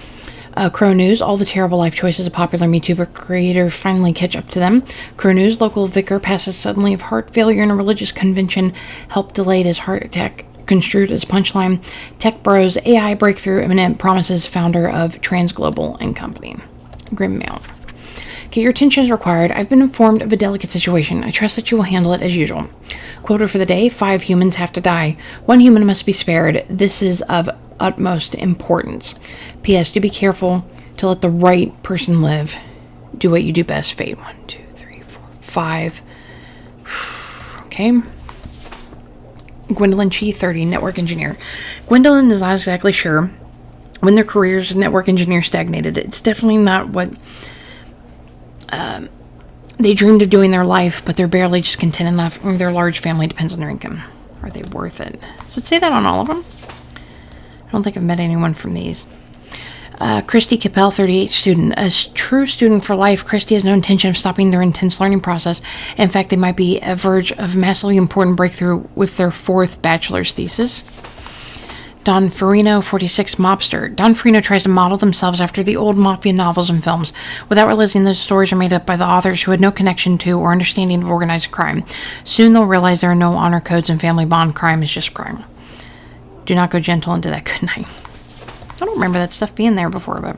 Crow News, all the terrible life choices of popular Me Too creator finally catch up to them. Crow News, local vicar passes suddenly of heart failure in a religious convention, helped delayed his heart attack, construed as punchline. Tech Bros, AI breakthrough, imminent promises, founder of Transglobal and Company. Grim Mail. Okay, your attention is required. I've been informed of a delicate situation. I trust that you will handle it as usual. Quota for the day, 5 humans have to die. 1 human must be spared. This is of utmost importance. P.S. Do be careful to let the right person live. Do what you do best. Fate. 1, 2, 3, 4, 5. Okay. Gwendolyn Chi, 30, network engineer. Gwendolyn is not exactly sure when their careers as network engineer stagnated. It's definitely not what they dreamed of doing their life, but they're barely just content enough. Their large family depends on their income. Are they worth it? Does it say that on all of them? I don't think I've met anyone from these. Christy Capel, 38, student. A true student for life, Christy has no intention of stopping their intense learning process. In fact, they might be at verge of massively important breakthrough with their 4th bachelor's thesis. Don Farino, 46, mobster. Don Farino tries to model themselves after the old mafia novels and films, without realizing those stories are made up by the authors who had no connection to or understanding of organized crime. Soon they'll realize there are no honor codes and family bond. Crime is just crime. Do not go gentle into that good night. I don't remember that stuff being there before, but...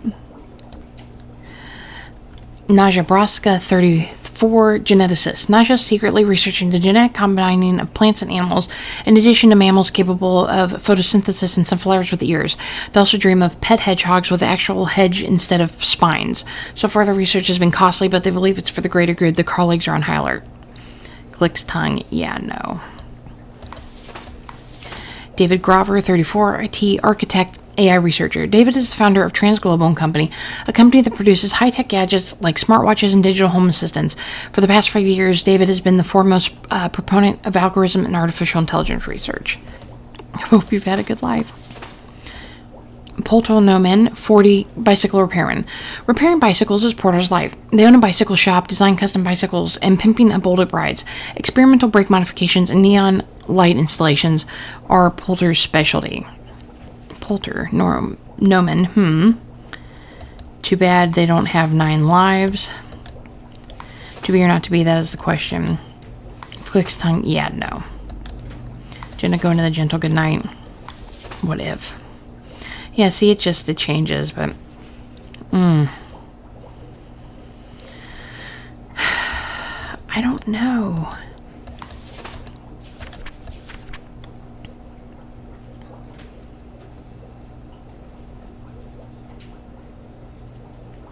Naja Braska, 34, geneticist. Naja is secretly researching the genetic combining of plants and animals, in addition to mammals capable of photosynthesis and sunflowers with ears. They also dream of pet hedgehogs with actual hedge instead of spines. So far, the research has been costly, but they believe it's for the greater good. The colleagues are on high alert. Click's tongue, yeah, no. David Grover, 34, IT architect, AI researcher. David is the founder of Transglobal & Company, a company that produces high-tech gadgets like smartwatches and digital home assistants. For the past 5 years, David has been the foremost proponent of algorithm and artificial intelligence research. I hope you've had a good life. Portal Nomen, 40 bicycle repairman. Repairing bicycles is Porter's life. They own a bicycle shop, design custom bicycles, and pimping up old rides. Experimental brake modifications and neon light installations are Porter's specialty. Porter Nomen, Too bad they don't have 9 lives. To be or not to be, that is the question. Clicks tongue, yeah, no. Jenna go into the gentle goodnight. What if? Yeah, see, it changes, but... I don't know.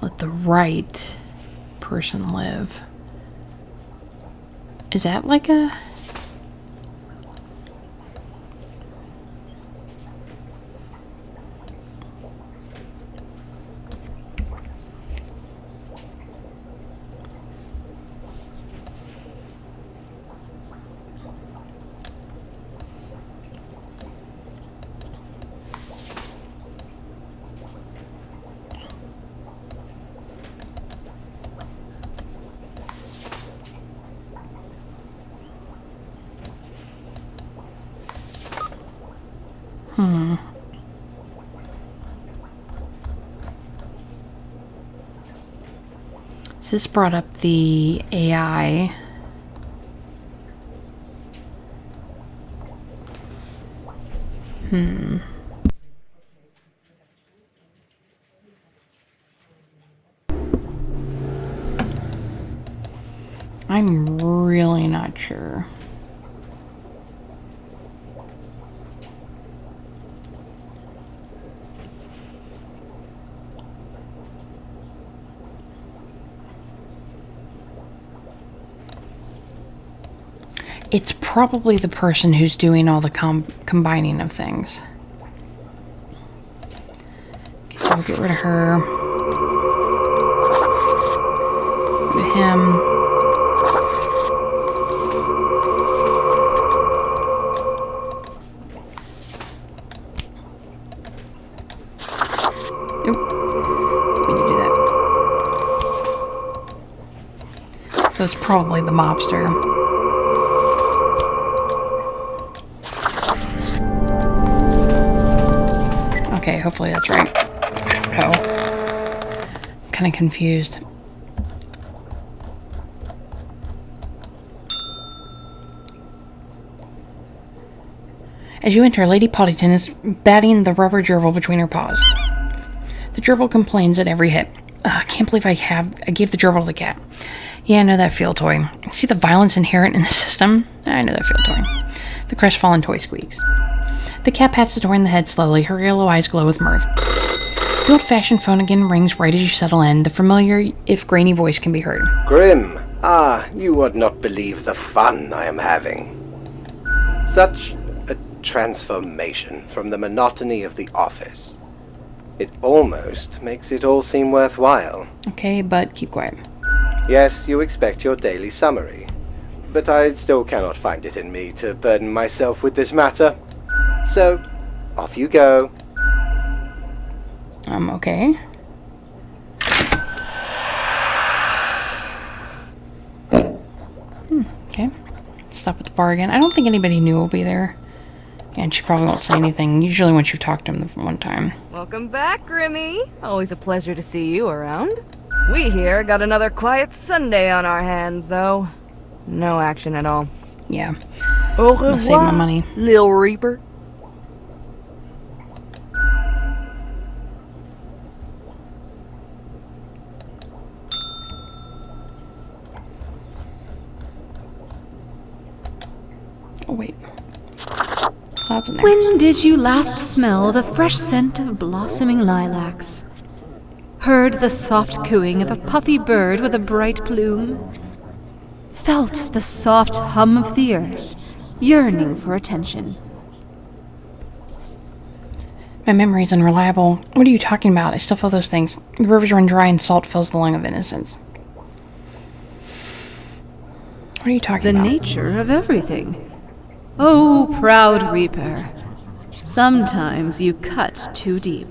Let the right person live. Is that like a... So this brought up the AI. I'm really not sure. It's probably the person who's doing all the combining of things. Okay, so we'll get rid of her. Get rid of him. Oop. We need to do that. So it's probably the mobster. Okay, hopefully that's right. Oh. I'm kind of confused. As you enter, Lady Poddington is batting the rubber gerbil between her paws. The gerbil complains at every hit. I can't believe I gave the gerbil to the cat. Yeah, I know that feel toy. See the violence inherent in the system? I know that feel toy. The crestfallen toy squeaks. The cat pats the toy in the head slowly. Her yellow eyes glow with mirth. The old-fashioned phone again rings right as you settle in. The familiar, if grainy voice can be heard. Grim, you would not believe the fun I am having. Such a transformation from the monotony of the office. It almost makes it all seem worthwhile. Okay, but keep quiet. Yes, you expect your daily summary, but I still cannot find it in me to burden myself with this matter. So, off you go. Okay. Okay. Stop at the bar again. I don't think anybody new will be there. And she probably won't say anything, usually once you've talked to him the one time. Welcome back, Grimmy. Always a pleasure to see you around. We here got another quiet Sunday on our hands, though. No action at all. Yeah. Au I'll save my money. Lil Reaper. Oh, wait. Clouds in there. When did you last smell the fresh scent of blossoming lilacs? Heard the soft cooing of a puffy bird with a bright plume? Felt the soft hum of the earth, yearning for attention? My memory's unreliable. What are you talking about? I still feel those things. The rivers run dry and salt fills the lung of innocence. What are you talking The about? nature of everything. Oh, proud reaper. Sometimes you cut too deep.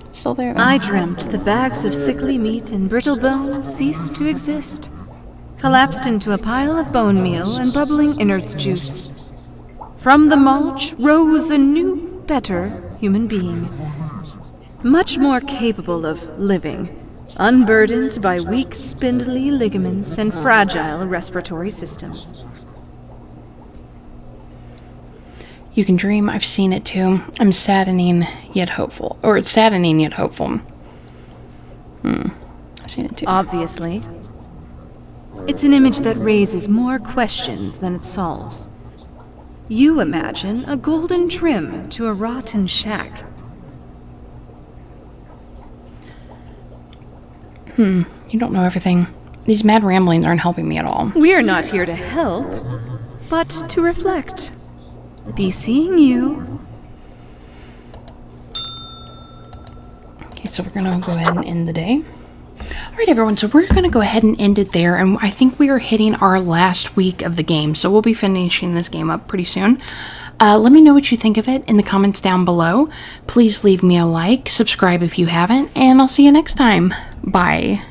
It's still there, though. I dreamt the bags of sickly meat and brittle bone ceased to exist, collapsed into a pile of bone meal and bubbling innards juice. From the mulch rose a new, better human being, much more capable of living, unburdened by weak, spindly ligaments and fragile respiratory systems. You can dream. I've seen it too. I'm saddening yet hopeful. Or it's saddening yet hopeful. I've seen it too. Obviously. It's an image that raises more questions than it solves. You imagine a golden trim to a rotten shack. You don't know everything. These mad ramblings aren't helping me at all. We're not here to help, but to reflect. Be seeing you. Okay, so we're gonna go ahead and end the day. Alright everyone, so we're gonna go ahead and end it there, and I think we are hitting our last week of the game, so we'll be finishing this game up pretty soon. Let me know what you think of it in the comments down below. Please leave me a like, subscribe if you haven't, and I'll see you next time. Bye.